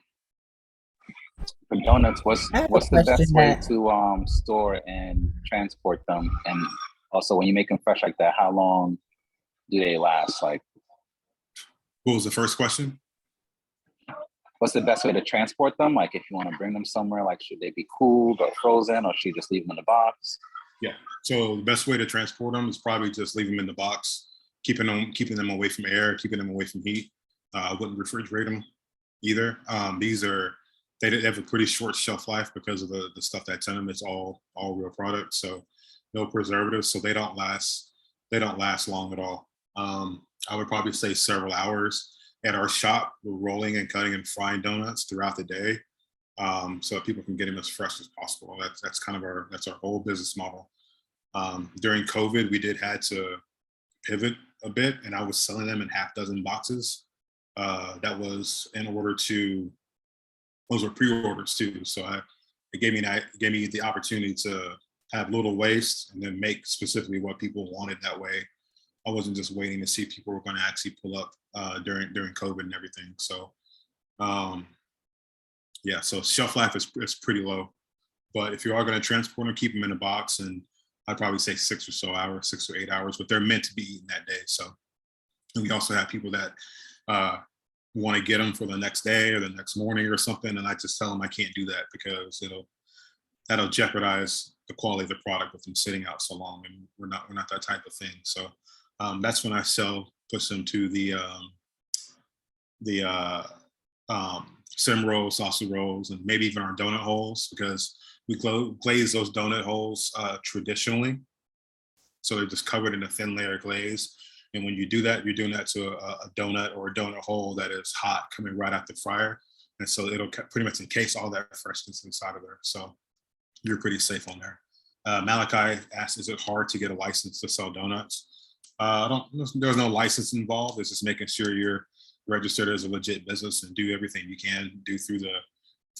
For donuts, what's I have a the best question way that to store and transport them? And also, when you make them fresh like that, how long do they last? Like, What was the first question? what's the best way to transport them? Like, if you want to bring them somewhere, like, should they be cooled or frozen, or should you just leave them in the box? Yeah. So the best way to transport them is probably just leave them in the box, keeping them away from air, keeping them away from heat. I wouldn't refrigerate them either. They have a pretty short shelf life because of the stuff that's in them. It's all real products, so no preservatives, so they don't last long at all. I would probably say several hours. At our shop, we're rolling and cutting and frying donuts throughout the day, so people can get them as fresh as possible. That's kind of our whole business model. During COVID, we did had to pivot a bit, and I was selling them in half dozen boxes. That was in order to, those were pre-orders too. So it gave me the opportunity to have little waste and then make specifically what people wanted that way. I wasn't just waiting to see if people were going to actually pull up during COVID and everything. So yeah, so shelf life is pretty low. But if you are going to transport them, keep them in a box, and I'd probably say 6 or 8 hours, but they're meant to be eaten that day. So, and we also have people that want to get them for the next day or the next morning or something, and I just tell them I can't do that because that'll jeopardize the quality of the product with them sitting out so long, and we're not that type of thing. So that's when I push them to the sim rolls, sausage rolls, and maybe even our donut holes, because we glaze those donut holes traditionally. So they're just covered in a thin layer of glaze. And when you do that, you're doing that to a donut or a donut hole that is hot coming right out the fryer. And so it'll pretty much encase all that freshness inside of there. So you're pretty safe on there. Malachi asked, is it hard to get a license to sell donuts? There's no license involved. It's just making sure you're registered as a legit business and do everything you can do through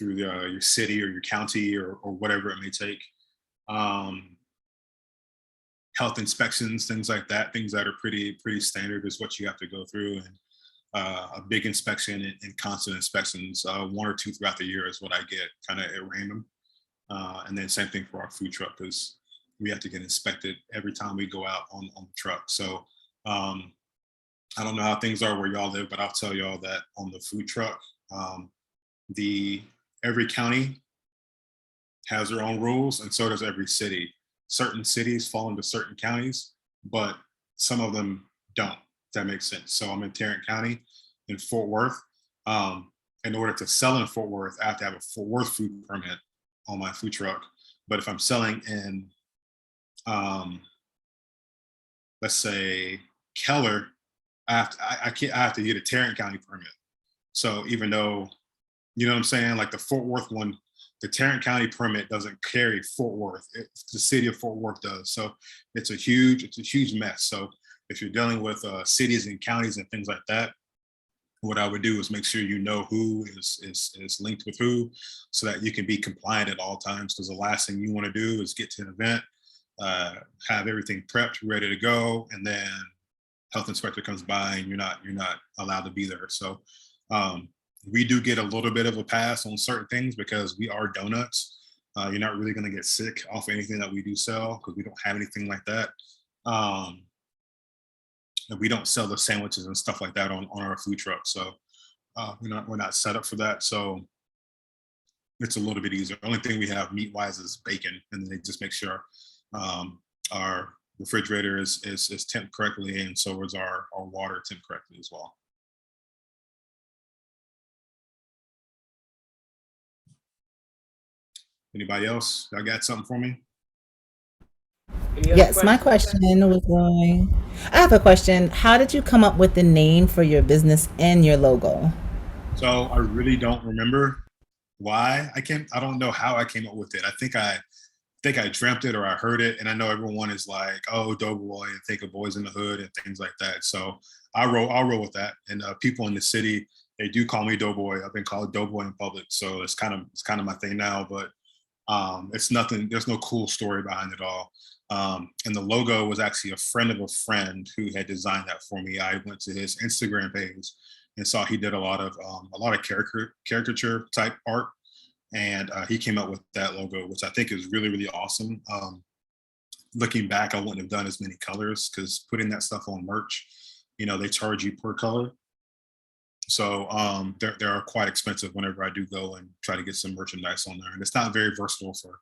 your city or your county or whatever it may take. Health inspections, things like that, things that are pretty standard is what you have to go through. And a big inspection and constant inspections, 1 or 2 throughout the year is what I get kind of at random. And then same thing for our food truck, because we have to get inspected every time we go out on the truck. So I don't know how things are where y'all live, but I'll tell y'all that on the food truck, every county has their own rules, and so does every city. Certain cities fall into certain counties, but some of them don't, if that makes sense. So I'm in Tarrant County in Fort Worth. In order to sell in Fort Worth, I have to have a Fort Worth food permit on my food truck. But if I'm selling in, let's say Keller, I have to get a Tarrant County permit. So even though, you know what I'm saying, like the Fort Worth one, the Tarrant County permit doesn't carry Fort Worth. The city of Fort Worth does. So it's a huge mess. So if you're dealing with cities and counties and things like that, what I would do is make sure you know who is linked with who, so that you can be compliant at all times. Because the last thing you want to do is get to an event, have everything prepped, ready to go, and then health inspector comes by and you're not allowed to be there. So we do get a little bit of a pass on certain things because we are donuts. You're not really going to get sick off anything that we do sell because we don't have anything like that. And we don't sell the sandwiches and stuff like that on our food truck. So we're not set up for that. So it's a little bit easier. The only thing we have meat wise is bacon, and then they just make sure our refrigerator is temped correctly, and so is our water temped correctly as well. Anybody else? Y'all got something for me? Any other Yes, my questions? question was going. I have a question. How did you come up with the name for your business and your logo? So I really don't remember why I don't know how I came up with it. I think I dreamt it or I heard it, and I know everyone is like, "Oh, Doughboy," and think of Boys in the Hood and things like that. So I'll roll with that. And people in the city, they do call me Doughboy. I've been called Doughboy in public, so it's kind of my thing now. But it's nothing. There's no cool story behind it all. And the logo was actually a friend of a friend who had designed that for me. I went to his Instagram page and saw he did a lot of caricature type art, and he came up with that logo, which I think is really really awesome. Looking back, I wouldn't have done as many colors because putting that stuff on merch, they charge you per color. So they are quite expensive whenever I do go and try to get some merchandise on there, and it's not very versatile for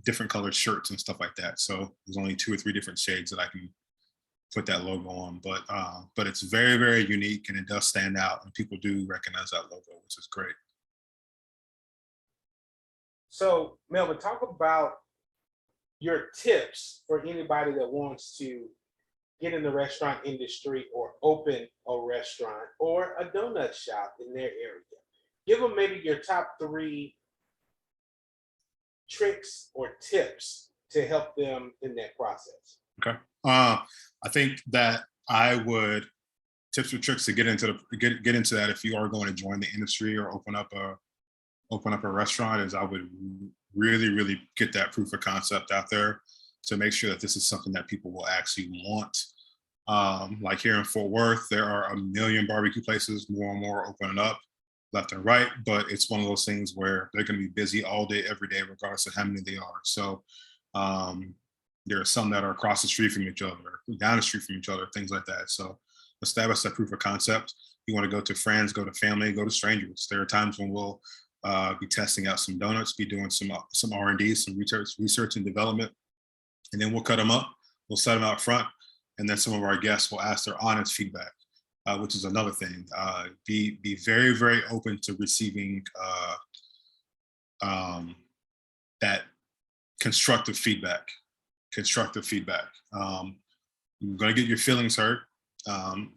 different colored shirts and stuff like that. So there's only 2 or 3 different shades that I can put that logo on, but it's very very unique and it does stand out, and people do recognize that logo, which is great. So, Melvin, talk about your tips for anybody that wants to get in the restaurant industry or open a restaurant or a donut shop in their area. Give them maybe your top 3 tricks or tips to help them in that process. Okay. I think that I would tips or tricks to get into get into that if you are going to join the industry or open up a restaurant is I would really really get that proof of concept out there to make sure that this is something that people will actually want. Like here in Fort Worth, there are a million barbecue places, more and more opening up left and right, but it's one of those things where they're going to be busy all day, every day, regardless of how many they are. So there are some that are across the street from each other, down the street from each other, things like that. So establish that proof of concept. You want to go to friends, go to family, go to strangers. There are times when we'll be testing out some donuts, be doing some R&D, some research and development, and then we'll cut them up. We'll set them out front, and then some of our guests will ask their honest feedback, which is another thing. Be very very open to receiving that constructive feedback. You're going to get your feelings hurt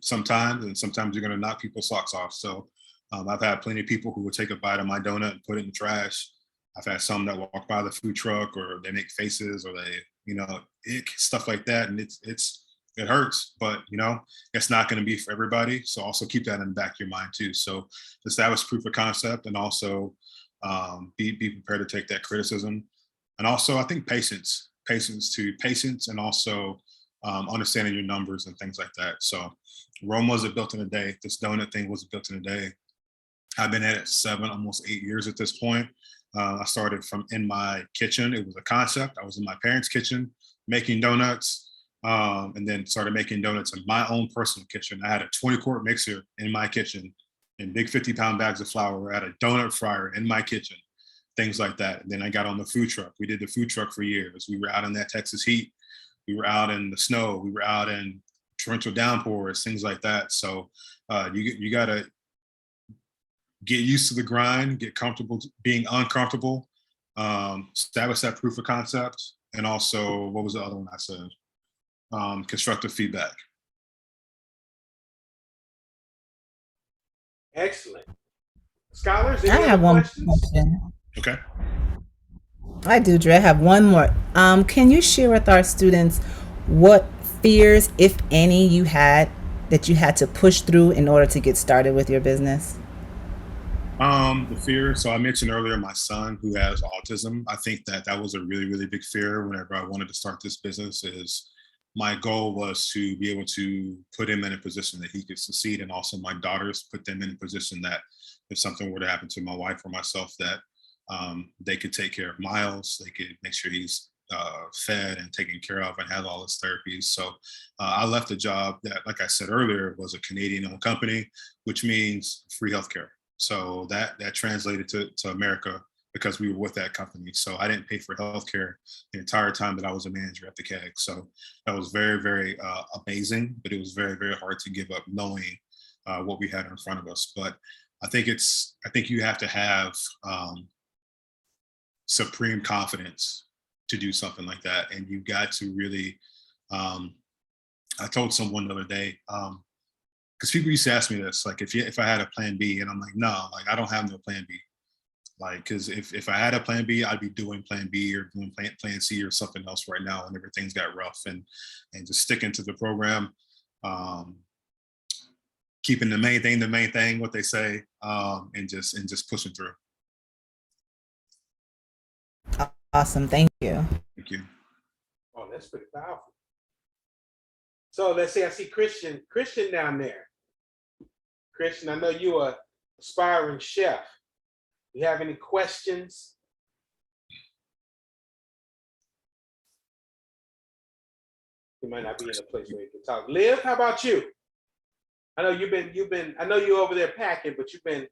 sometimes, and sometimes you're going to knock people's socks off. So I've had plenty of people who will take a bite of my donut and put it in the trash. I've had some that walk by the food truck, or they make faces, or they, ick, stuff like that, and it hurts, but it's not going to be for everybody. So also keep that in the back of your mind too. So establish proof of concept, and also be prepared to take that criticism, and also I think patience, and also understanding your numbers and things like that. So Rome wasn't built in a day. This donut thing wasn't built in a day. I've been at it 7, almost 8 years at this point. I started from in my kitchen. It was a concept. I was in my parents' kitchen making donuts, and then started making donuts in my own personal kitchen. I had a 20-quart mixer in my kitchen and big 50-pound bags of flour. I had a donut fryer in my kitchen, things like that. And then I got on the food truck. We did the food truck for years. We were out in that Texas heat. We were out in the snow. We were out in torrential downpours, things like that. So you got to get used to the grind, get comfortable being uncomfortable, establish that proof of concept, and also, what was the other one I said? Constructive feedback. Excellent. Scholars, I any have other one questions? question. Okay. I do, Dre. I have one more. Can you share with our students what fears, if any, you had that you had to push through in order to get started with your business? The fear. So I mentioned earlier my son who has autism. I think that was a really, really big fear whenever I wanted to start this business. Is my goal was to be able to put him in a position that he could succeed, and also my daughters, put them in a position that if something were to happen to my wife or myself, that they could take care of Miles. They could make sure he's fed and taken care of and has all his therapies. So I left a job that, like I said earlier, was a Canadian-owned company, which means free healthcare. So that translated to America because we were with that company. So I didn't pay for healthcare the entire time that I was a manager at the keg. So that was very, very amazing, but it was very, very hard to give up knowing what we had in front of us. But I think you have to have supreme confidence to do something like that. And you've got to really, I told someone the other day, because people used to ask me this, like if I had a plan B, and I'm like, no, like I don't have no plan B. Like, because if I had a plan B, I'd be doing plan B or doing plan C or something else right now, and everything's got rough, and just sticking to the program, keeping the main thing, what they say, and just pushing through. Awesome. Thank you. Thank you. Oh, that's pretty powerful. So let's see, I see Christian down there. Christian, I know you are aspiring chef. You have any questions? You might not be in a place where you can talk. Liv, how about you? I know you've been. I know you're over there packing, but you've been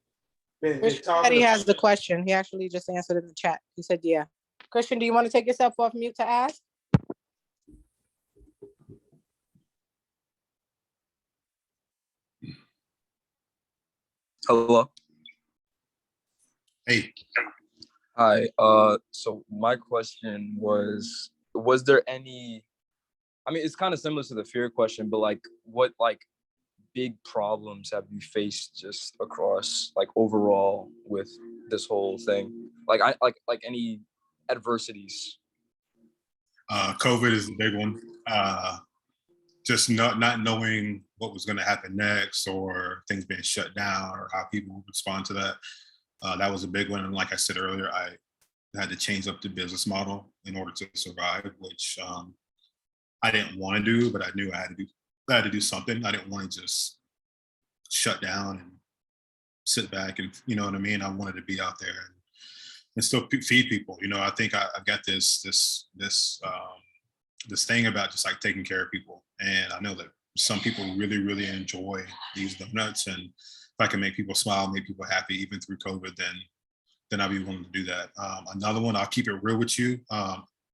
talking. He has the question. He actually just answered in the chat. He said, "Yeah." Christian, do you want to take yourself off mute to ask? Hello. Hey. Hi. So my question was there any, I mean, it's kind of similar to the fear question, but like, what like big problems have you faced just across like overall with this whole thing? Like any adversities? COVID is a big one. Just not knowing what was going to happen next, or things being shut down, or how people would respond to that. That was a big one. And like I said earlier, I had to change up the business model in order to survive, which I didn't want to do, but I knew I had to do something. I didn't want to just shut down and sit back, and you know what I mean. I wanted to be out there and still feed people. You know, I think I've got this thing about just like taking care of people, and I know that some people really, really enjoy these donuts, and if I can make people smile, make people happy, even through COVID, then I'll be willing to do that. Another one, I'll keep it real with you.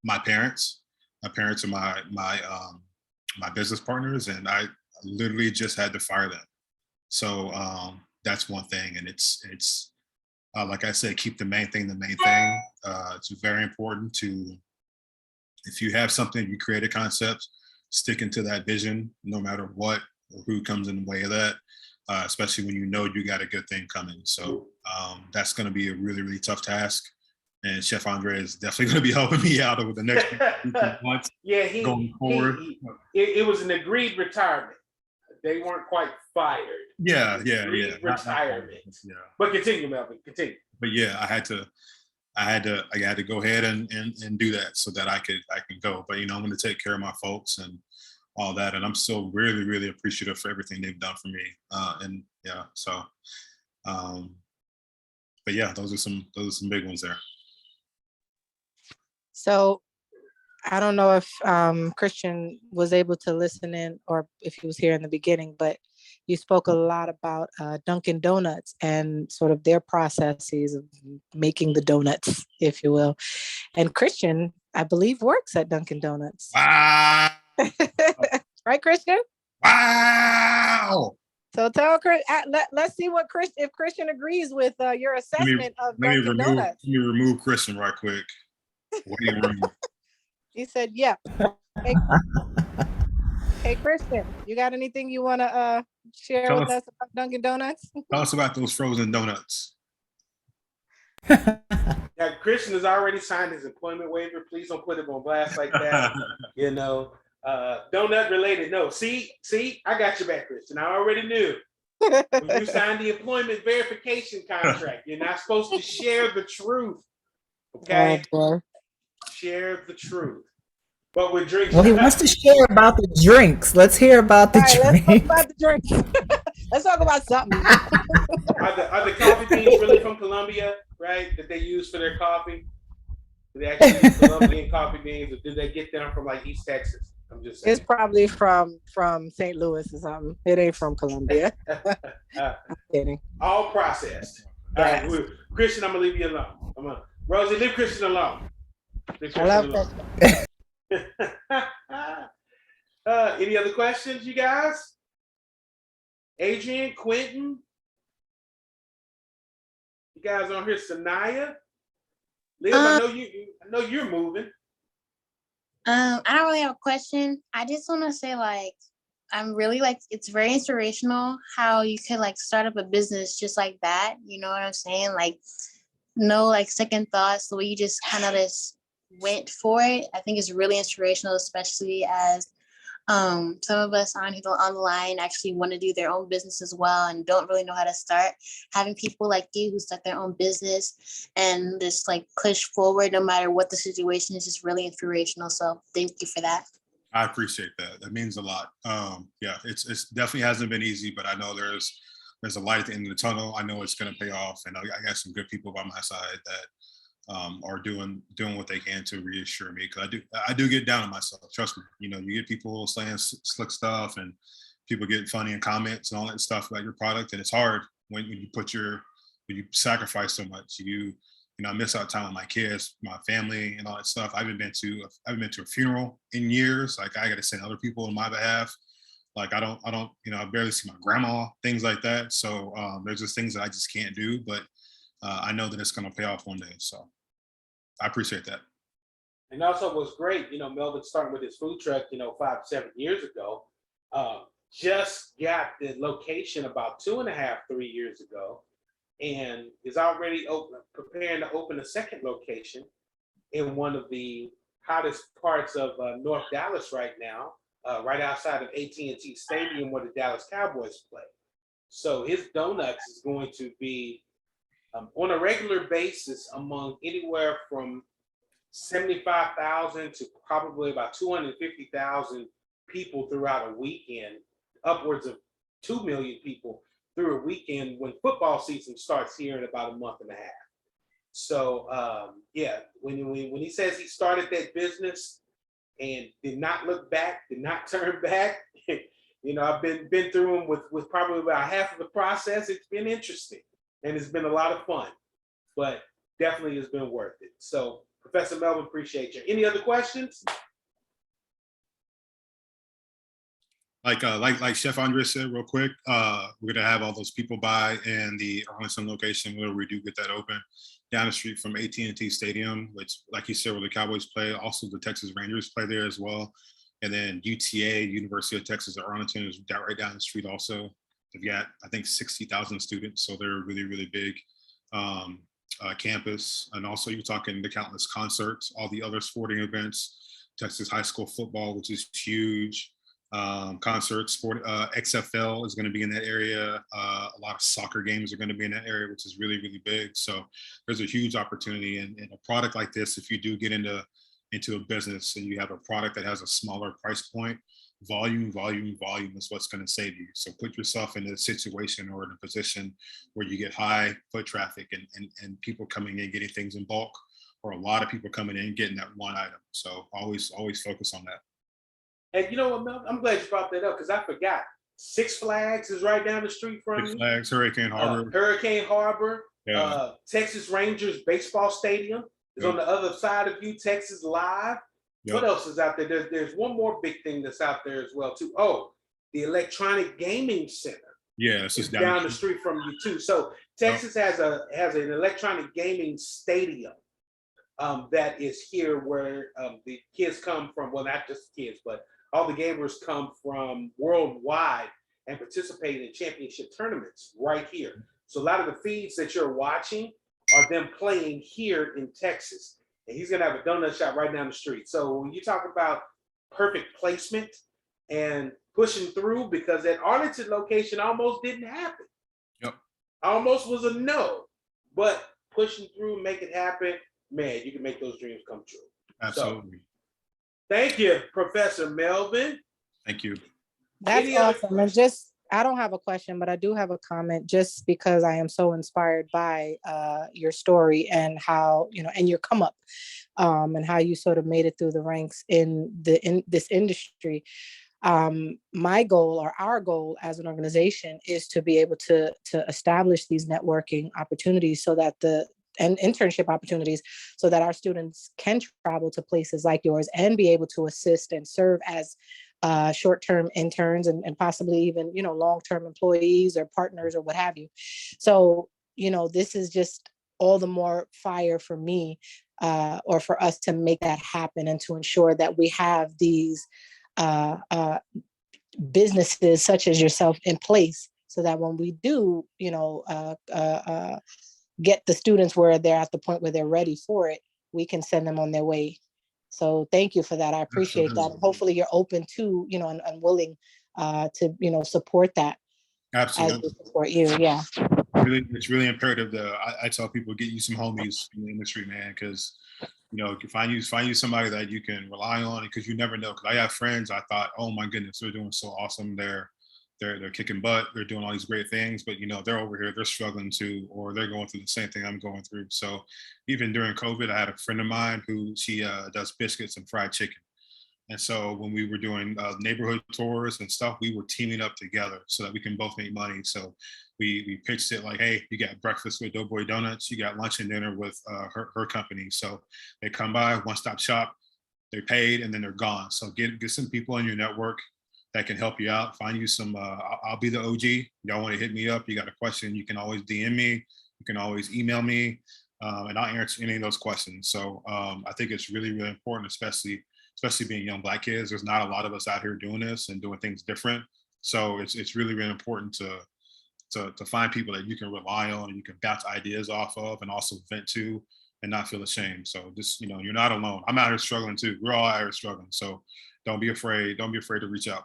My parents are my business partners, and I literally just had to fire them. So that's one thing, and it's like I said, keep the main thing the main thing. It's very important to, if you have something, you create a concept, sticking to that vision, no matter what or who comes in the way of that. Especially when you know you got a good thing coming. So that's going to be a really, really tough task. And Chef Andre is definitely going to be helping me out over the next months. Yeah, going forward. It was an agreed retirement. They weren't quite fired. Yeah. Retirement. Yeah. But continue, Melvin. Continue. But yeah, I had to go ahead and do that so that I can go. But you know, I'm going to take care of my folks and all that, and I'm still really, really appreciative for everything they've done for me. And yeah, so but yeah, those are some big ones there. So I don't know if Christian was able to listen in, or if he was here in the beginning, but you spoke a lot about Dunkin' Donuts and sort of their processes of making the donuts, if you will. And Christian, I believe, works at Dunkin' Donuts. Wow. Right, Christian? Wow. So tell Chris, let's see what if Christian agrees with your assessment of Dunkin' Donuts. Let me remove Christian right quick. What do you remove? He said, "Yeah." Hey, Christian, you got anything you want to share with us about Dunkin' Donuts? Tell us about those frozen donuts. Yeah, Christian has already signed his employment waiver. Please don't put him on blast like that. You know, Donut related. No, see, I got your back, Christian. I already knew. When you signed the employment verification contract, you're not supposed to share the truth. Okay? Oh, boy. Share the truth. But with drinks. Well, he wants to share about the drinks. Let's hear about the All right, let's talk drinks. about the drinks. Let's talk about something. Are the coffee beans really from Colombia, right? That they use for their coffee? Do they actually use Colombian coffee beans, or do they get them from like East Texas? I'm just saying. It's probably from St. Louis or something. It ain't from Colombia. I'm kidding. All processed. All right, Christian, I'm gonna leave you alone. Rosie, leave Christian alone. Leave Christian I love alone. Any other questions, you guys? Adrian, Quentin, you guys on here? Sanaya, Liv, I know you're moving. I don't really have a question. I just want to say, like, I'm really like, it's very inspirational how you could like start up a business just like that. You know what I'm saying? Like, no like second thoughts. The way you just kind of just went for it. I think it's really inspirational, especially as some of us on the line actually want to do their own business as well and don't really know how to start. Having people like you who start their own business and just like push forward no matter what the situation is just really inspirational. So thank you for that. I appreciate that. That means a lot. Yeah, it's definitely hasn't been easy, but I know there's a light at the end of the tunnel. I know it's going to pay off, and I got some good people by my side that are doing what they can to reassure me, because I do get down on myself. Trust me. You know, you get people saying slick stuff and people get funny in comments and all that stuff about your product, and it's hard when you sacrifice so much. I miss out time with my kids, my family, and all that stuff. I haven't been to a funeral in years. Like, I got to send other people on my behalf. Like, I don't, I barely see my grandma, things like that. So there's just things that I just can't do, but I know that it's going to pay off one day. So I appreciate that. And also what's great, Melvin starting with his food truck, 5-7 years ago, just got the location about 2.5, 3 years ago, and is already preparing to open a second location in one of the hottest parts of North Dallas right now, right outside of AT&T Stadium where the Dallas Cowboys play. So his donuts is going to be on a regular basis among anywhere from 75,000 to probably about 250,000 people throughout a weekend, upwards of 2 million people through a weekend when football season starts here in about a month and a half. So yeah, when he says he started that business and did not look back, did not turn back, I've been through him with probably about half of the process. It's been interesting and it's been a lot of fun, but definitely has been worth it. So Professor Melvin, appreciate you. Any other questions? Like Chef Andre said, real quick, we're gonna have all those people by in the Arlington location where we do get that open, down the street from AT&T Stadium, which, like you said, where the Cowboys play. Also, the Texas Rangers play there as well, and then UTA, University of Texas at Arlington, is right down the street. Also, they've got, I think, 60,000 students, so they're a really, really big campus. And also, you're talking the countless concerts, all the other sporting events, Texas high school football, which is huge. Concerts, sport, XFL is going to be in that area. A lot of soccer games are going to be in that area, which is really, really big. So there's a huge opportunity, and a product like this, if you do get into a business and you have a product that has a smaller price point, volume is what's going to save you. So put yourself in a situation or in a position where you get high foot traffic and people coming in getting things in bulk, or a lot of people coming in getting that one item. So always focus on that. And you know what, Mel? I'm glad you brought that up because I forgot. Six Flags is right down the street from Six Flags, Hurricane Harbor. Hurricane Harbor. Yeah. Texas Rangers baseball stadium is on the other side of you. Texas Live. Yep. What else is out there? There's one more big thing that's out there as well too. Oh, the Electronic Gaming Center. Yeah, it's just down the street from you too. So Texas has an electronic gaming stadium that is here where the kids come from. Well, not just kids, but all the gamers come from worldwide and participate in championship tournaments right here. So a lot of the feeds that you're watching are them playing here in Texas. And he's gonna have a donut shop right down the street. So when you talk about perfect placement and pushing through, because that Arlington location almost didn't happen. Yep. Almost was a no, but pushing through, make it happen, man, you can make those dreams come true. Absolutely. So, thank you, Professor Melvin. Thank you. That's Any other awesome. And just, I don't have a question, but I do have a comment, just because I am so inspired by your story and how, and your come up, and how you sort of made it through the ranks in this industry. My goal, or our goal as an organization, is to be able to establish these networking opportunities and internship opportunities, so that our students can travel to places like yours and be able to assist and serve as short-term interns, and possibly even, long-term employees or partners or what have you. So, this is just all the more fire for me, or for us, to make that happen and to ensure that we have these businesses such as yourself in place, so that when we do, get the students where they're at the point where they're ready for it, we can send them on their way. So thank you for that. I appreciate Absolutely. that. And hopefully you're open to, and willing to, support that. Absolutely. As we support you. Yeah. It's really imperative that I tell people, get you some homies in the industry, man, because find you somebody that you can rely on, because you never know. Because I have friends, I thought, oh my goodness, they're doing so awesome. They're kicking butt. They're doing all these great things, but they're over here, they're struggling too, or they're going through the same thing I'm going through. So even during COVID, I had a friend of mine who she does biscuits and fried chicken. And so when we were doing neighborhood tours and stuff, we were teaming up together so that we can both make money. So we pitched it like, hey, you got breakfast with Doughboy Donuts, you got lunch and dinner with her company. So they come by, one-stop shop, they're paid, and then they're gone. So get some people in your network that can help you out. Find you some, I'll be the OG. Y'all want to hit me up, you got a question, you can always DM me, you can always email me, and I'll answer any of those questions. So I think it's really, really important, especially being young Black kids. There's not a lot of us out here doing this and doing things different. So it's really, really important to find people that you can rely on and you can bounce ideas off of and also vent to and not feel ashamed. So just, you're not alone. I'm out here struggling too. We're all out here struggling. So don't be afraid. Don't be afraid to reach out.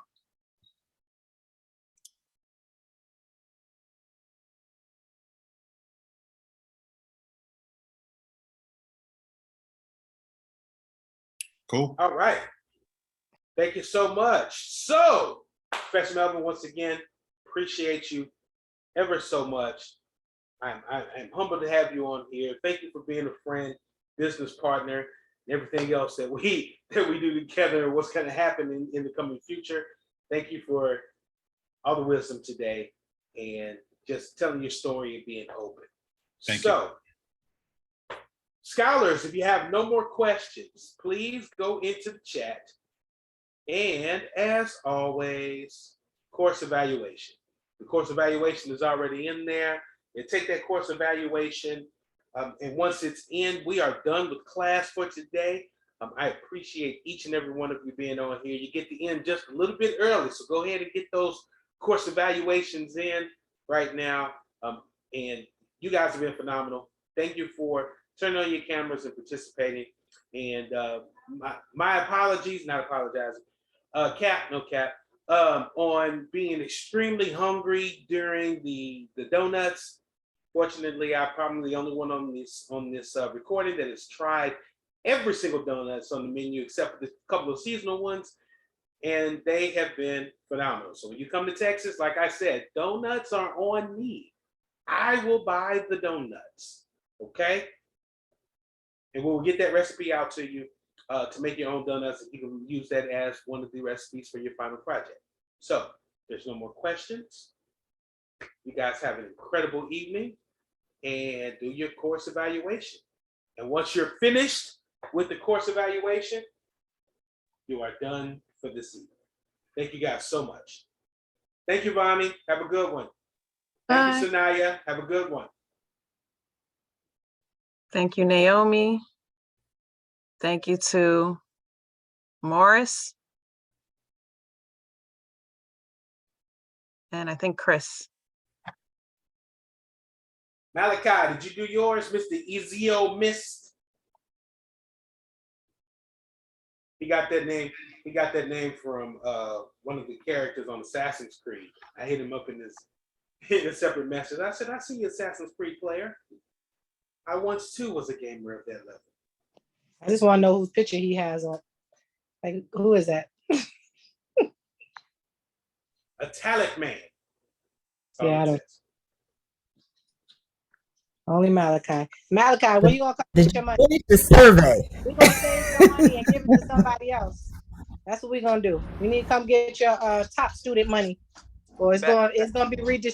Cool. All right. Thank you so much. So, Professor Melvin, once again, appreciate you ever so much. I'm humbled to have you on here. Thank you for being a friend, business partner, and everything else that we do together and what's going to happen in the coming future. Thank you for all the wisdom today and just telling your story and being open. Thank you. Scholars, if you have no more questions, please go into the chat. And as always, course evaluation. The course evaluation is already in there. And take that course evaluation. And once it's in, we are done with class for today. I appreciate each and every one of you being on here. You get to end just a little bit early, so go ahead and get those course evaluations in right now. And you guys have been phenomenal. Thank you for turning on your cameras and participating. And my apologies, not apologizing. On being extremely hungry during the donuts. Fortunately, I'm probably the only one on this recording that has tried every single donuts on the menu except for the couple of seasonal ones, and they have been phenomenal. So when you come to Texas, like I said, donuts are on me. I will buy the donuts, okay? And we'll get that recipe out to you to make your own donuts. You can use that as one of the recipes for your final project. So there's no more questions. You guys have an incredible evening and do your course evaluation. And once you're finished with the course evaluation, you are done for this evening. Thank you guys so much. Thank you, Vani. Have a good one. Thank you, Sanaya. Have a good one. Thank you, Naomi. Thank you to Morris. And I think Chris. Malachi, did you do yours, Mr. Ezio Mist? He got that name. He got that name from one of the characters on Assassin's Creed. I hit him up in a separate message. I said, I see you, Assassin's Creed player. I once too was a gamer of that level. I just want to know whose picture he has on. Like, who is that? Italic man. Yeah, I don't. Only Malachi. Malachi, when you gonna come Did get your you money? finish the survey? We're gonna save some money and give it to somebody else. That's what we're gonna do. You need to come get your top student money, or it's gonna be redistributed.